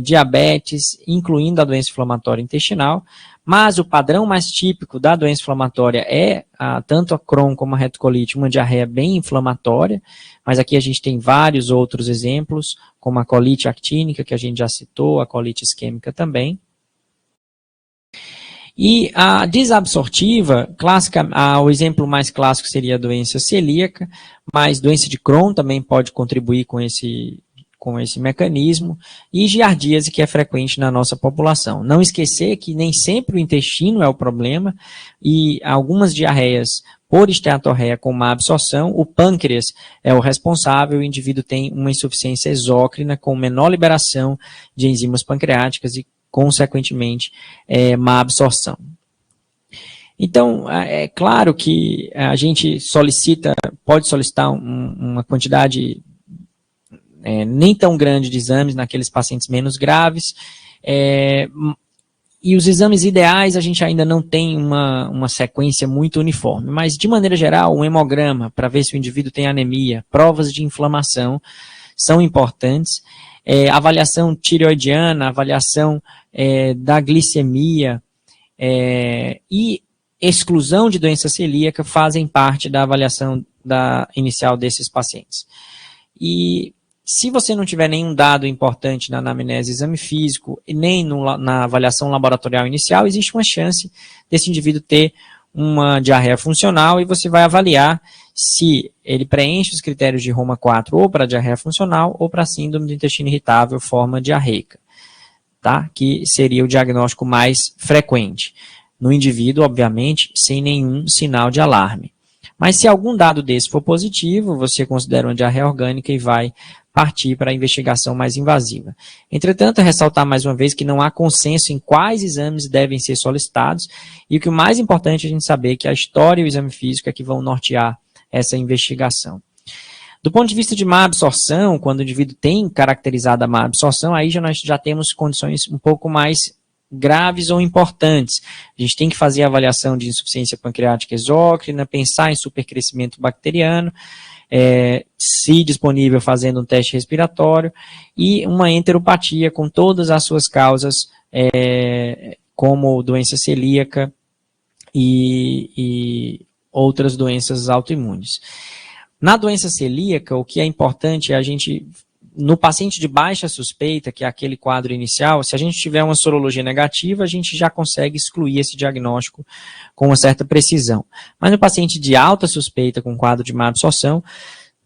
diabetes, incluindo a doença inflamatória intestinal. Mas o padrão mais típico da doença inflamatória é, tanto a Crohn como a retocolite, uma diarreia bem inflamatória, mas aqui a gente tem vários outros exemplos, como a colite actínica, que a gente já citou, a colite isquêmica também. E a desabsortiva, o exemplo mais clássico seria a doença celíaca, mas doença de Crohn também pode contribuir com esse mecanismo, e giardíase, que é frequente na nossa população. Não esquecer que nem sempre o intestino é o problema, e algumas diarreias por esteatorreia com má absorção, o pâncreas é o responsável, o indivíduo tem uma insuficiência exócrina com menor liberação de enzimas pancreáticas e, consequentemente, má absorção. Então, é claro que a gente pode solicitar uma quantidade nem tão grande de exames naqueles pacientes menos graves, e os exames ideais a gente ainda não tem uma sequência muito uniforme, mas de maneira geral, um hemograma para ver se o indivíduo tem anemia, provas de inflamação são importantes, avaliação tireoidiana, avaliação da glicemia e exclusão de doença celíaca fazem parte da avaliação inicial desses pacientes. E se você não tiver nenhum dado importante na anamnese, exame físico, e nem na avaliação laboratorial inicial, existe uma chance desse indivíduo ter uma diarreia funcional e você vai avaliar se ele preenche os critérios de Roma 4 ou para diarreia funcional ou para síndrome do intestino irritável, forma diarreica, tá? Que seria o diagnóstico mais frequente. No indivíduo, obviamente, sem nenhum sinal de alarme. Mas se algum dado desse for positivo, você considera uma diarreia orgânica e vai partir para a investigação mais invasiva. Entretanto, ressaltar mais uma vez que não há consenso em quais exames devem ser solicitados e o que o mais importante é a gente saber que a história e o exame físico é que vão nortear essa investigação. Do ponto de vista de má absorção, quando o indivíduo tem caracterizado a má absorção, aí nós já temos condições um pouco mais graves ou importantes. A gente tem que fazer a avaliação de insuficiência pancreática exócrina, pensar em supercrescimento bacteriano, se disponível fazendo um teste respiratório, e uma enteropatia com todas as suas causas, como doença celíaca e outras doenças autoimunes. Na doença celíaca, o que é importante é a gente, no paciente de baixa suspeita, que é aquele quadro inicial, se a gente tiver uma sorologia negativa, a gente já consegue excluir esse diagnóstico com uma certa precisão. Mas no paciente de alta suspeita com quadro de má absorção,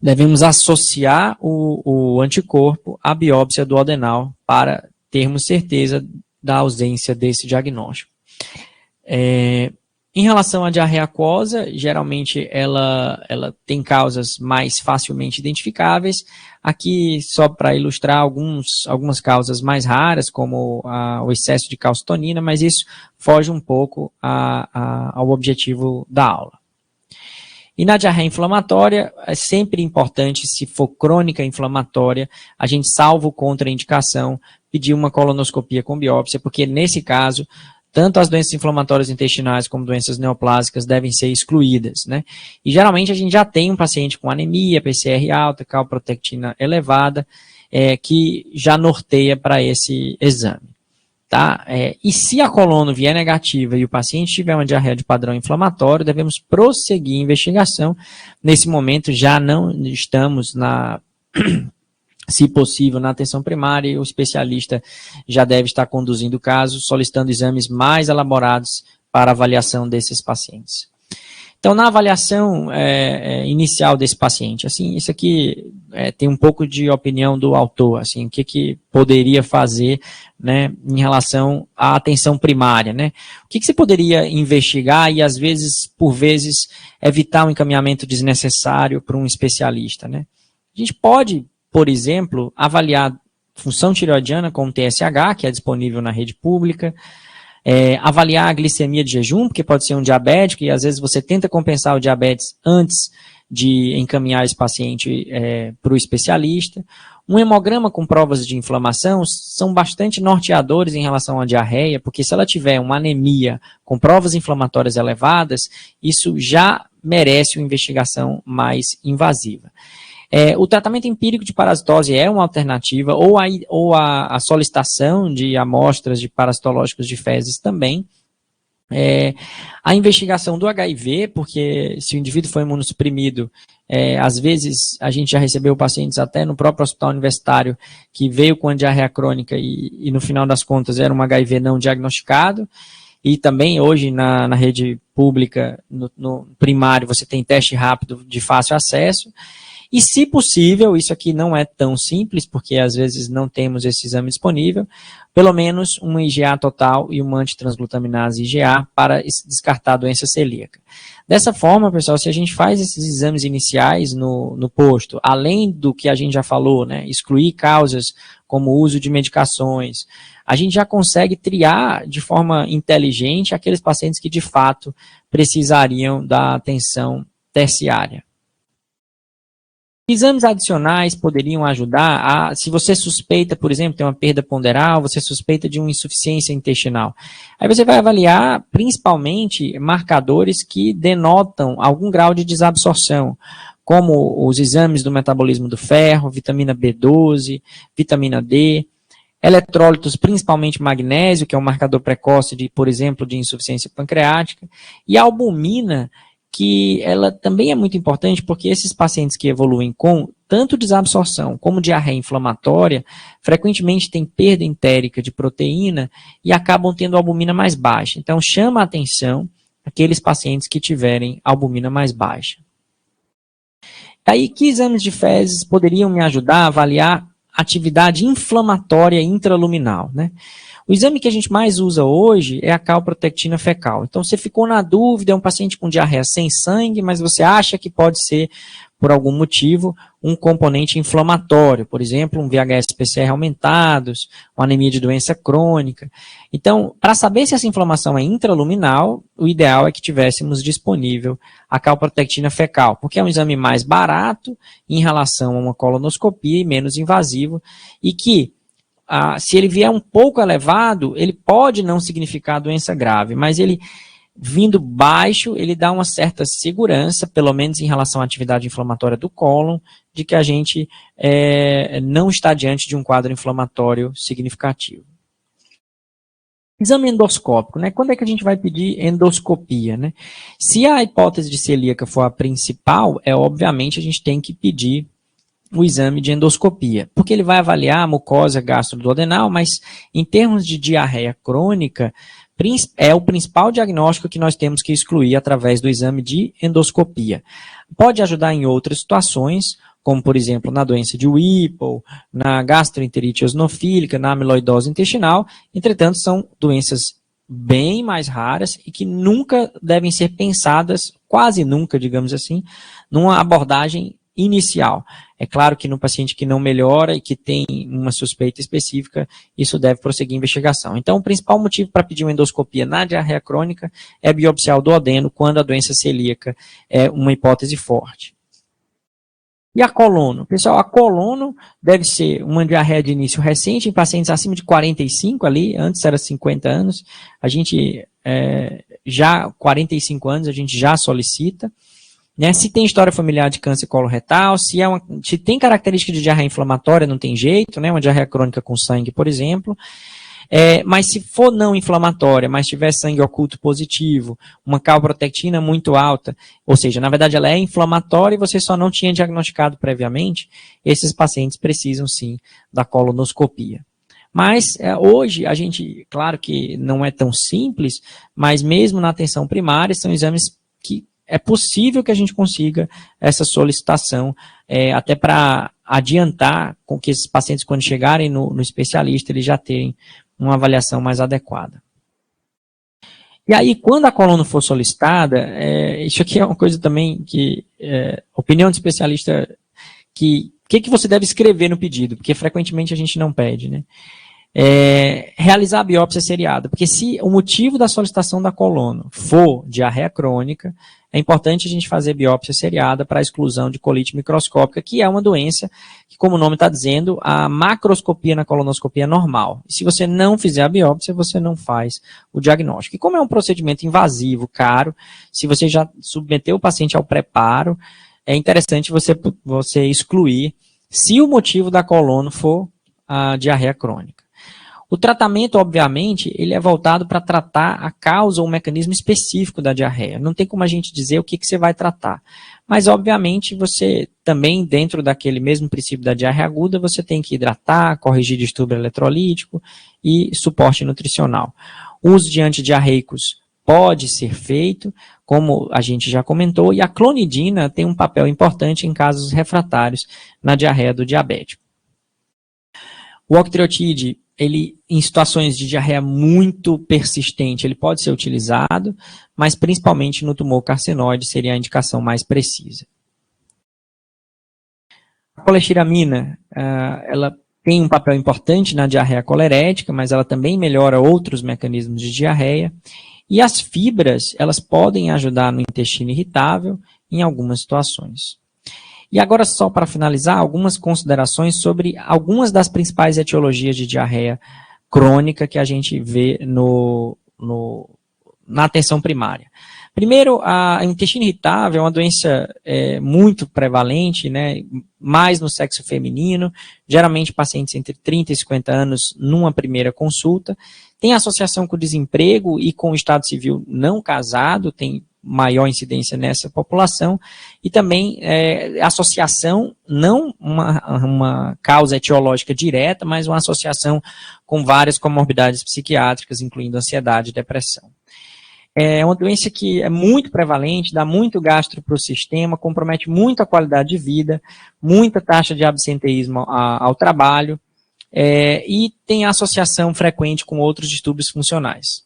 devemos associar o anticorpo à biópsia do adenal para termos certeza da ausência desse diagnóstico. Em relação à diarreia aquosa, geralmente ela tem causas mais facilmente identificáveis. Aqui, só para ilustrar algumas causas mais raras, como o excesso de calcitonina, mas isso foge um pouco ao objetivo da aula. E na diarreia inflamatória, é sempre importante, se for crônica inflamatória, a gente, salvo contraindicação, pedir uma colonoscopia com biópsia, porque nesse caso, tanto as doenças inflamatórias intestinais como doenças neoplásicas devem ser excluídas, né? E geralmente a gente já tem um paciente com anemia, PCR alta, calprotectina elevada, que já norteia para esse exame, tá? E se a colono vier negativa e o paciente tiver uma diarreia de padrão inflamatório, devemos prosseguir a investigação. Nesse momento já não estamos se possível, na atenção primária, e o especialista já deve estar conduzindo o caso, solicitando exames mais elaborados para avaliação desses pacientes. Então, na avaliação inicial desse paciente, assim, isso aqui tem um pouco de opinião do autor, assim, o que poderia fazer, né, em relação à atenção primária, né? O que você poderia investigar e, às vezes, por vezes, evitar um encaminhamento desnecessário para um especialista, né? A gente pode, por exemplo, avaliar função tireoidiana com TSH, que é disponível na rede pública, avaliar a glicemia de jejum, porque pode ser um diabético, e às vezes você tenta compensar o diabetes antes de encaminhar esse paciente para o especialista. Um hemograma com provas de inflamação são bastante norteadores em relação à diarreia, porque se ela tiver uma anemia com provas inflamatórias elevadas, isso já merece uma investigação mais invasiva. O tratamento empírico de parasitose é uma alternativa, ou a solicitação de amostras de parasitológicos de fezes também. A investigação do HIV, porque se o indivíduo foi imunossuprimido, às vezes a gente já recebeu pacientes até no próprio hospital universitário que veio com diarreia crônica e no final das contas era um HIV não diagnosticado. E também hoje na rede pública, no primário, você tem teste rápido de fácil acesso. E, se possível, isso aqui não é tão simples, porque às vezes não temos esse exame disponível, pelo menos uma IgA total e uma antitransglutaminase IgA para descartar a doença celíaca. Dessa forma, pessoal, se a gente faz esses exames iniciais no posto, além do que a gente já falou, né, excluir causas como o uso de medicações, a gente já consegue triar de forma inteligente aqueles pacientes que de fato precisariam da atenção terciária. Exames adicionais poderiam ajudar se você suspeita, por exemplo, tem uma perda ponderal, você suspeita de uma insuficiência intestinal. Aí você vai avaliar principalmente marcadores que denotam algum grau de desabsorção, como os exames do metabolismo do ferro, vitamina B12, vitamina D, eletrólitos, principalmente magnésio, que é um marcador precoce de, por exemplo, de insuficiência pancreática, e a albumina, que ela também é muito importante porque esses pacientes que evoluem com tanto desabsorção como diarreia inflamatória, frequentemente têm perda entérica de proteína e acabam tendo albumina mais baixa. Então, chama a atenção aqueles pacientes que tiverem albumina mais baixa. Aí, que exames de fezes poderiam me ajudar a avaliar atividade inflamatória intraluminal, né? O exame que a gente mais usa hoje é a calprotectina fecal. Então, você ficou na dúvida, é um paciente com diarreia sem sangue, mas você acha que pode ser, por algum motivo, um componente inflamatório, por exemplo, um VHS-PCR aumentados, uma anemia de doença crônica. Então, para saber se essa inflamação é intraluminal, o ideal é que tivéssemos disponível a calprotectina fecal, porque é um exame mais barato em relação a uma colonoscopia e menos invasivo, e que se ele vier um pouco elevado, ele pode não significar doença grave, mas ele vindo baixo, ele dá uma certa segurança, pelo menos em relação à atividade inflamatória do cólon, de que a gente não está diante de um quadro inflamatório significativo. Exame endoscópico, né? Quando é que a gente vai pedir endoscopia, né? Se a hipótese de celíaca for a principal, obviamente a gente tem que pedir o exame de endoscopia, porque ele vai avaliar a mucosa gastroduodenal, mas em termos de diarreia crônica, é o principal diagnóstico que nós temos que excluir através do exame de endoscopia. Pode ajudar em outras situações, como por exemplo na doença de Whipple, na gastroenterite eosinofílica, na amiloidose intestinal, entretanto são doenças bem mais raras e que nunca devem ser pensadas, quase nunca, digamos assim, numa abordagem inicial. É claro que no paciente que não melhora e que tem uma suspeita específica, isso deve prosseguir a investigação. Então, o principal motivo para pedir uma endoscopia na diarreia crônica é biopsiar o duodeno quando a doença celíaca é uma hipótese forte. E a colono? Pessoal, a colono deve ser uma diarreia de início recente em pacientes acima de 45 ali, antes era 50 anos, a gente já 45 anos a gente já solicita. Né, se tem história familiar de câncer coloretal, se tem característica de diarreia inflamatória, não tem jeito, né, uma diarreia crônica com sangue, por exemplo. Mas se for não inflamatória, mas tiver sangue oculto positivo, uma calprotectina muito alta, ou seja, na verdade ela é inflamatória e você só não tinha diagnosticado previamente, esses pacientes precisam sim da colonoscopia. Mas hoje a gente, claro que não é tão simples, mas mesmo na atenção primária são exames que é possível que a gente consiga essa solicitação, até para adiantar com que esses pacientes, quando chegarem no especialista, eles já terem uma avaliação mais adequada. E aí, quando a colono for solicitada, isso aqui é uma coisa também que, opinião de especialista, que você deve escrever no pedido, porque frequentemente a gente não pede, né? Realizar a biópsia seriada, porque se o motivo da solicitação da colono for diarreia crônica, é importante a gente fazer biópsia seriada para a exclusão de colite microscópica, que é uma doença que, como o nome está dizendo, a macroscopia na colonoscopia é normal. E se você não fizer a biópsia, você não faz o diagnóstico. E como é um procedimento invasivo, caro, se você já submeteu o paciente ao preparo, é interessante você excluir se o motivo da colono for a diarreia crônica. O tratamento, obviamente, ele é voltado para tratar a causa ou o mecanismo específico da diarreia. Não tem como a gente dizer o que você vai tratar. Mas, obviamente, você também, dentro daquele mesmo princípio da diarreia aguda, você tem que hidratar, corrigir distúrbio eletrolítico e suporte nutricional. O uso de antidiarreicos pode ser feito, como a gente já comentou, e a clonidina tem um papel importante em casos refratários na diarreia do diabético. O octreotide, ele, em situações de diarreia muito persistente, ele pode ser utilizado, mas principalmente no tumor carcinoide seria a indicação mais precisa. A colestiramina, ela tem um papel importante na diarreia colerética, mas ela também melhora outros mecanismos de diarreia. E as fibras, elas podem ajudar no intestino irritável em algumas situações. E agora, só para finalizar, algumas considerações sobre algumas das principais etiologias de diarreia crônica que a gente vê na atenção primária. Primeiro, a intestino irritável é uma doença muito prevalente, né, mais no sexo feminino, geralmente pacientes entre 30 e 50 anos numa primeira consulta. Tem associação com o desemprego e com o estado civil não casado, tem maior incidência nessa população, e também associação, não uma causa etiológica direta, mas uma associação com várias comorbidades psiquiátricas, incluindo ansiedade e depressão. É uma doença que é muito prevalente, dá muito gasto para o sistema, compromete muito a qualidade de vida, muita taxa de absenteísmo ao trabalho, e tem associação frequente com outros distúrbios funcionais.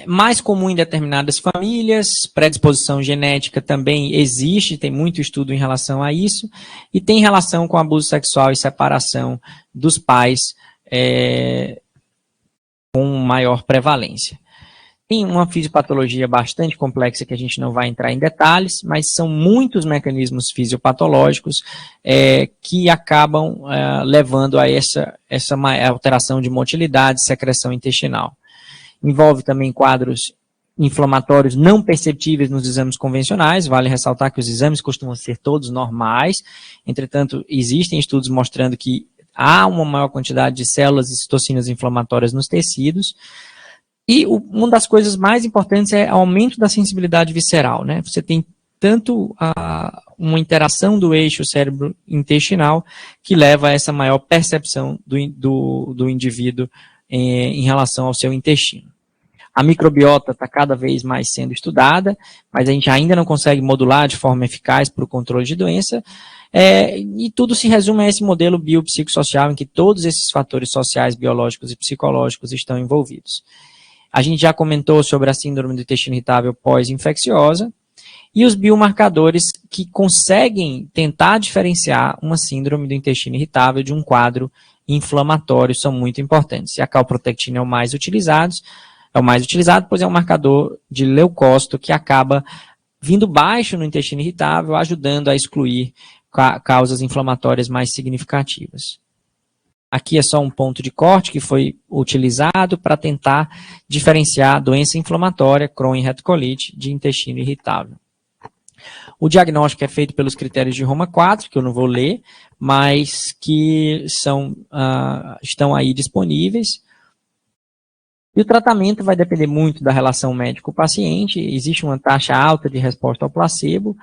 Mais comum em determinadas famílias, predisposição genética também existe, tem muito estudo em relação a isso, e tem relação com abuso sexual e separação dos pais com maior prevalência. Tem uma fisiopatologia bastante complexa que a gente não vai entrar em detalhes, mas são muitos mecanismos fisiopatológicos que acabam levando a essa alteração de motilidade e secreção intestinal. Envolve também quadros inflamatórios não perceptíveis nos exames convencionais. Vale ressaltar que os exames costumam ser todos normais, entretanto, existem estudos mostrando que há uma maior quantidade de células e citocinas inflamatórias nos tecidos. E uma das coisas mais importantes é o aumento da sensibilidade visceral, né? Você tem tanto uma interação do eixo cérebro-intestinal que leva a essa maior percepção do indivíduo em relação ao seu intestino. A microbiota está cada vez mais sendo estudada, mas a gente ainda não consegue modular de forma eficaz para o controle de doença, e tudo se resume a esse modelo biopsicossocial em que todos esses fatores sociais, biológicos e psicológicos estão envolvidos. A gente já comentou sobre a síndrome do intestino irritável pós-infecciosa e os biomarcadores que conseguem tentar diferenciar uma síndrome do intestino irritável de um quadro inflamatório são muito importantes. E a calprotectina é o mais utilizado, pois é um marcador de leucócito que acaba vindo baixo no intestino irritável, ajudando a excluir causas inflamatórias mais significativas. Aqui é só um ponto de corte que foi utilizado para tentar diferenciar a doença inflamatória, Crohn e retocolite, de intestino irritável. O diagnóstico é feito pelos critérios de Roma 4, que eu não vou ler, mas que estão aí disponíveis. E o tratamento vai depender muito da relação médico-paciente, existe uma taxa alta de resposta ao placebo,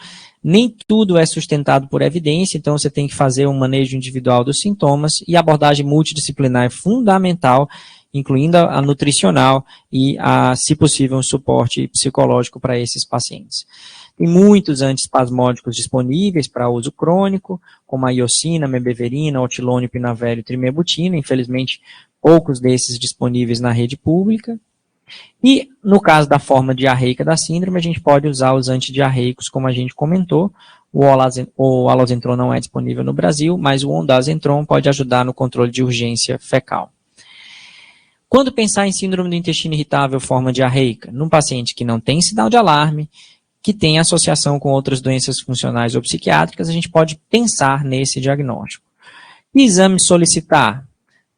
nem tudo é sustentado por evidência, então você tem que fazer um manejo individual dos sintomas, e a abordagem multidisciplinar é fundamental, incluindo a nutricional e, se possível, um suporte psicológico para esses pacientes. Tem muitos antiespasmódicos disponíveis para uso crônico, como a iosina, mebeverina, otilônio, pinavel e trimebutina, infelizmente poucos desses disponíveis na rede pública. E, no caso da forma diarreica da síndrome, a gente pode usar os antidiarreicos, como a gente comentou. O alozentron não é disponível no Brasil, mas o ondansetron pode ajudar no controle de urgência fecal. Quando pensar em síndrome do intestino irritável forma diarreica? Num paciente que não tem sinal de alarme, que tem associação com outras doenças funcionais ou psiquiátricas, a gente pode pensar nesse diagnóstico. Que exame solicitar?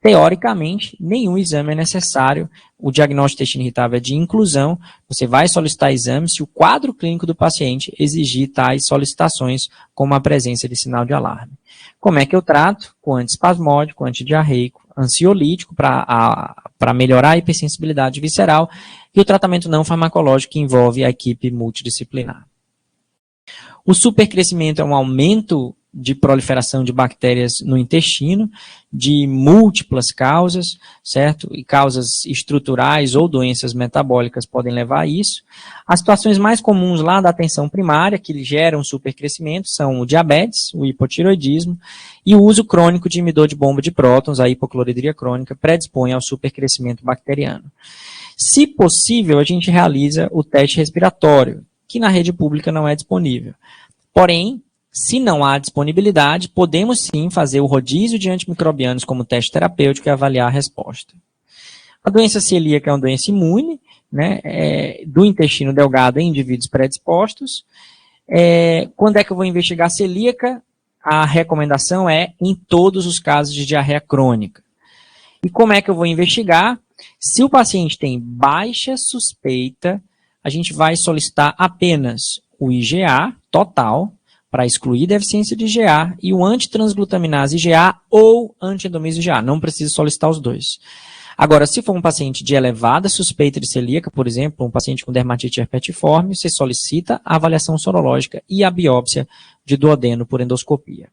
Teoricamente, nenhum exame é necessário. O diagnóstico de intestino irritável é de inclusão. Você vai solicitar exame se o quadro clínico do paciente exigir tais solicitações, como a presença de sinal de alarme. Como é que eu trato? Com antiespasmódico, antidiarreico, ansiolítico para melhorar a hipersensibilidade visceral, e o tratamento não farmacológico que envolve a equipe multidisciplinar. O supercrescimento é um aumento de proliferação de bactérias no intestino, de múltiplas causas, certo? E causas estruturais ou doenças metabólicas podem levar a isso. As situações mais comuns lá da atenção primária, que geram supercrescimento, são o diabetes, o hipotiroidismo e o uso crônico de inibidor de bomba de prótons, a hipocloridria crônica, predispõe ao supercrescimento bacteriano. Se possível, a gente realiza o teste respiratório, que na rede pública não é disponível. Porém, se não há disponibilidade, podemos sim fazer o rodízio de antimicrobianos como teste terapêutico e avaliar a resposta. A doença celíaca é uma doença imune, né, do intestino delgado em indivíduos predispostos. Quando é que eu vou investigar a celíaca? A recomendação é em todos os casos de diarreia crônica. E como é que eu vou investigar? Se o paciente tem baixa suspeita, a gente vai solicitar apenas o IgA total, para excluir deficiência de IgA, e o antitransglutaminase IgA ou antiendomise IgA. Não precisa solicitar os dois. Agora, se for um paciente de elevada suspeita de celíaca, por exemplo, um paciente com dermatite herpetiforme, você solicita a avaliação sorológica e a biópsia de duodeno por endoscopia.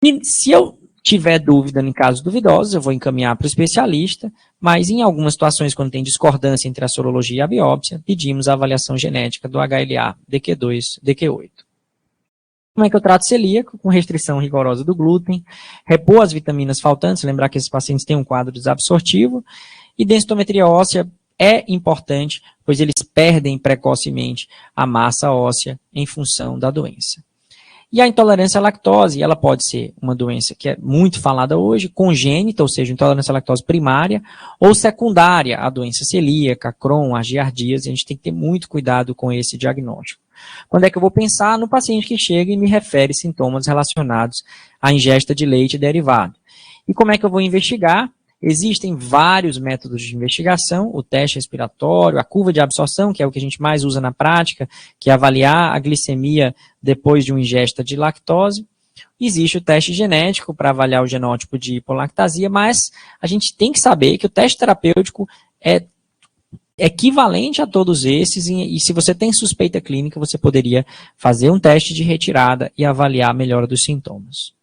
E se eu tiver dúvida em casos duvidosos, eu vou encaminhar para o especialista, mas em algumas situações, quando tem discordância entre a sorologia e a biópsia, pedimos a avaliação genética do HLA, DQ2, DQ8. Como é que eu trato celíaco? Com restrição rigorosa do glúten, repor as vitaminas faltantes, lembrar que esses pacientes têm um quadro desabsortivo, e densitometria óssea é importante, pois eles perdem precocemente a massa óssea em função da doença. E a intolerância à lactose, ela pode ser uma doença que é muito falada hoje, congênita, ou seja, intolerância à lactose primária, ou secundária, a doença celíaca, Crohn, a giardíase, a gente tem que ter muito cuidado com esse diagnóstico. Quando é que eu vou pensar? No paciente que chega e me refere sintomas relacionados à ingesta de leite derivado. E como é que eu vou investigar? Existem vários métodos de investigação, o teste respiratório, a curva de absorção, que é o que a gente mais usa na prática, que é avaliar a glicemia depois de uma ingesta de lactose. Existe o teste genético para avaliar o genótipo de hipolactasia, mas a gente tem que saber que o teste terapêutico é equivalente a todos esses, e se você tem suspeita clínica, você poderia fazer um teste de retirada e avaliar a melhora dos sintomas.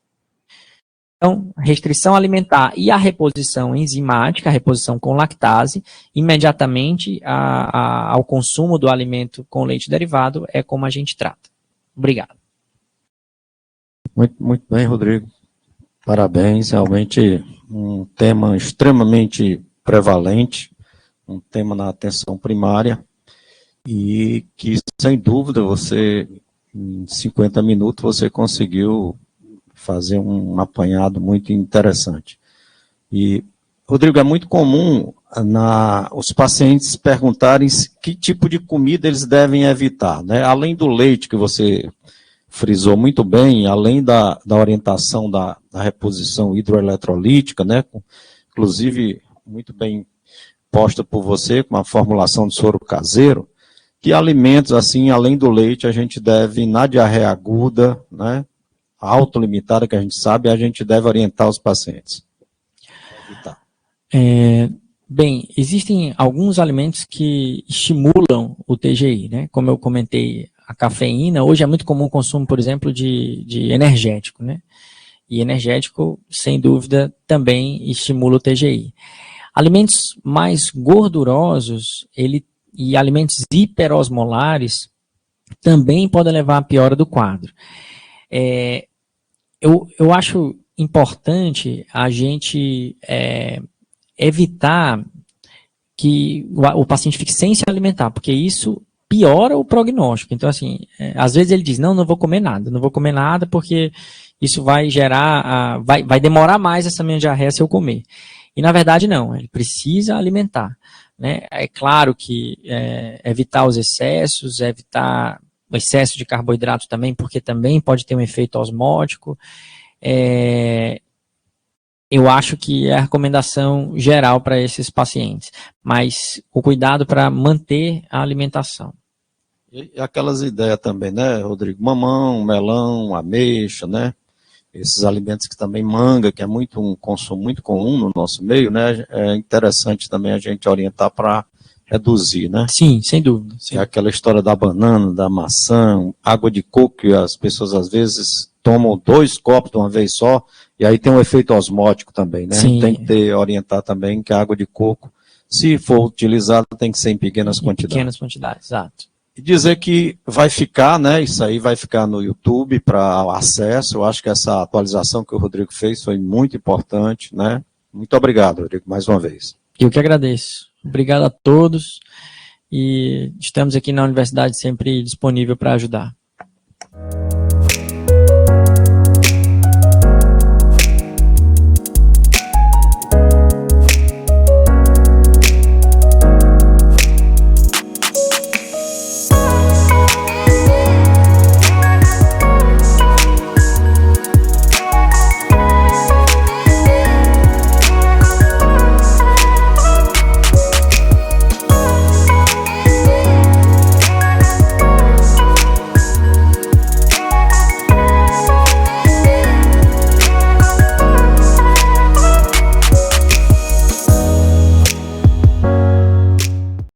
Então, restrição alimentar e a reposição enzimática, a reposição com lactase, imediatamente ao consumo do alimento com leite derivado, é como a gente trata. Obrigado. Muito bem, Rodrigo. Parabéns, realmente um tema extremamente prevalente, um tema na atenção primária, e que, sem dúvida, você, em 50 minutos, você conseguiu fazer um apanhado muito interessante. E, Rodrigo, é muito comum os pacientes perguntarem que tipo de comida eles devem evitar, né? Além do leite, que você frisou muito bem, além da orientação da reposição hidroeletrolítica, né? Inclusive, muito bem posta por você, com a formulação de soro caseiro, que alimentos, assim, além do leite, a gente deve, na diarreia aguda, né? Autolimitada, que a gente sabe, a gente deve orientar os pacientes. Bem, existem alguns alimentos que estimulam o TGI, né? Como eu comentei, a cafeína, hoje é muito comum o consumo, por exemplo, de energético, né? E energético, sem dúvida, também estimula o TGI. Alimentos mais gordurosos e alimentos hiperosmolares também podem levar à piora do quadro. Eu acho importante a gente evitar que o paciente fique sem se alimentar, porque isso piora o prognóstico. Então, assim, às vezes ele diz, não vou comer nada porque isso vai gerar, vai demorar mais essa minha diarreia se eu comer. E, na verdade, não, ele precisa alimentar, né? É claro que evitar os excessos, evitar o excesso de carboidrato também, porque também pode ter um efeito osmótico. Eu acho que é a recomendação geral para esses pacientes, mas o cuidado para manter a alimentação. E aquelas ideias também, né, Rodrigo? Mamão, melão, ameixa, né? Esses alimentos que também manga, que é um consumo muito comum no nosso meio, né? É interessante também a gente orientar para reduzir, né? Sim, sem dúvida. Sim. É aquela história da banana, da maçã, água de coco, que as pessoas às vezes tomam 2 copos de uma vez só, e aí tem um efeito osmótico também, né? Sim. Tem que orientar também que a água de coco, se for utilizada, tem que ser em pequenas quantidades. Pequenas quantidades, exato. E dizer que vai ficar, né? Isso aí vai ficar no YouTube para acesso. Eu acho que essa atualização que o Rodrigo fez foi muito importante, né? Muito obrigado, Rodrigo, mais uma vez. Eu que agradeço. Obrigado a todos e estamos aqui na universidade sempre disponível para ajudar.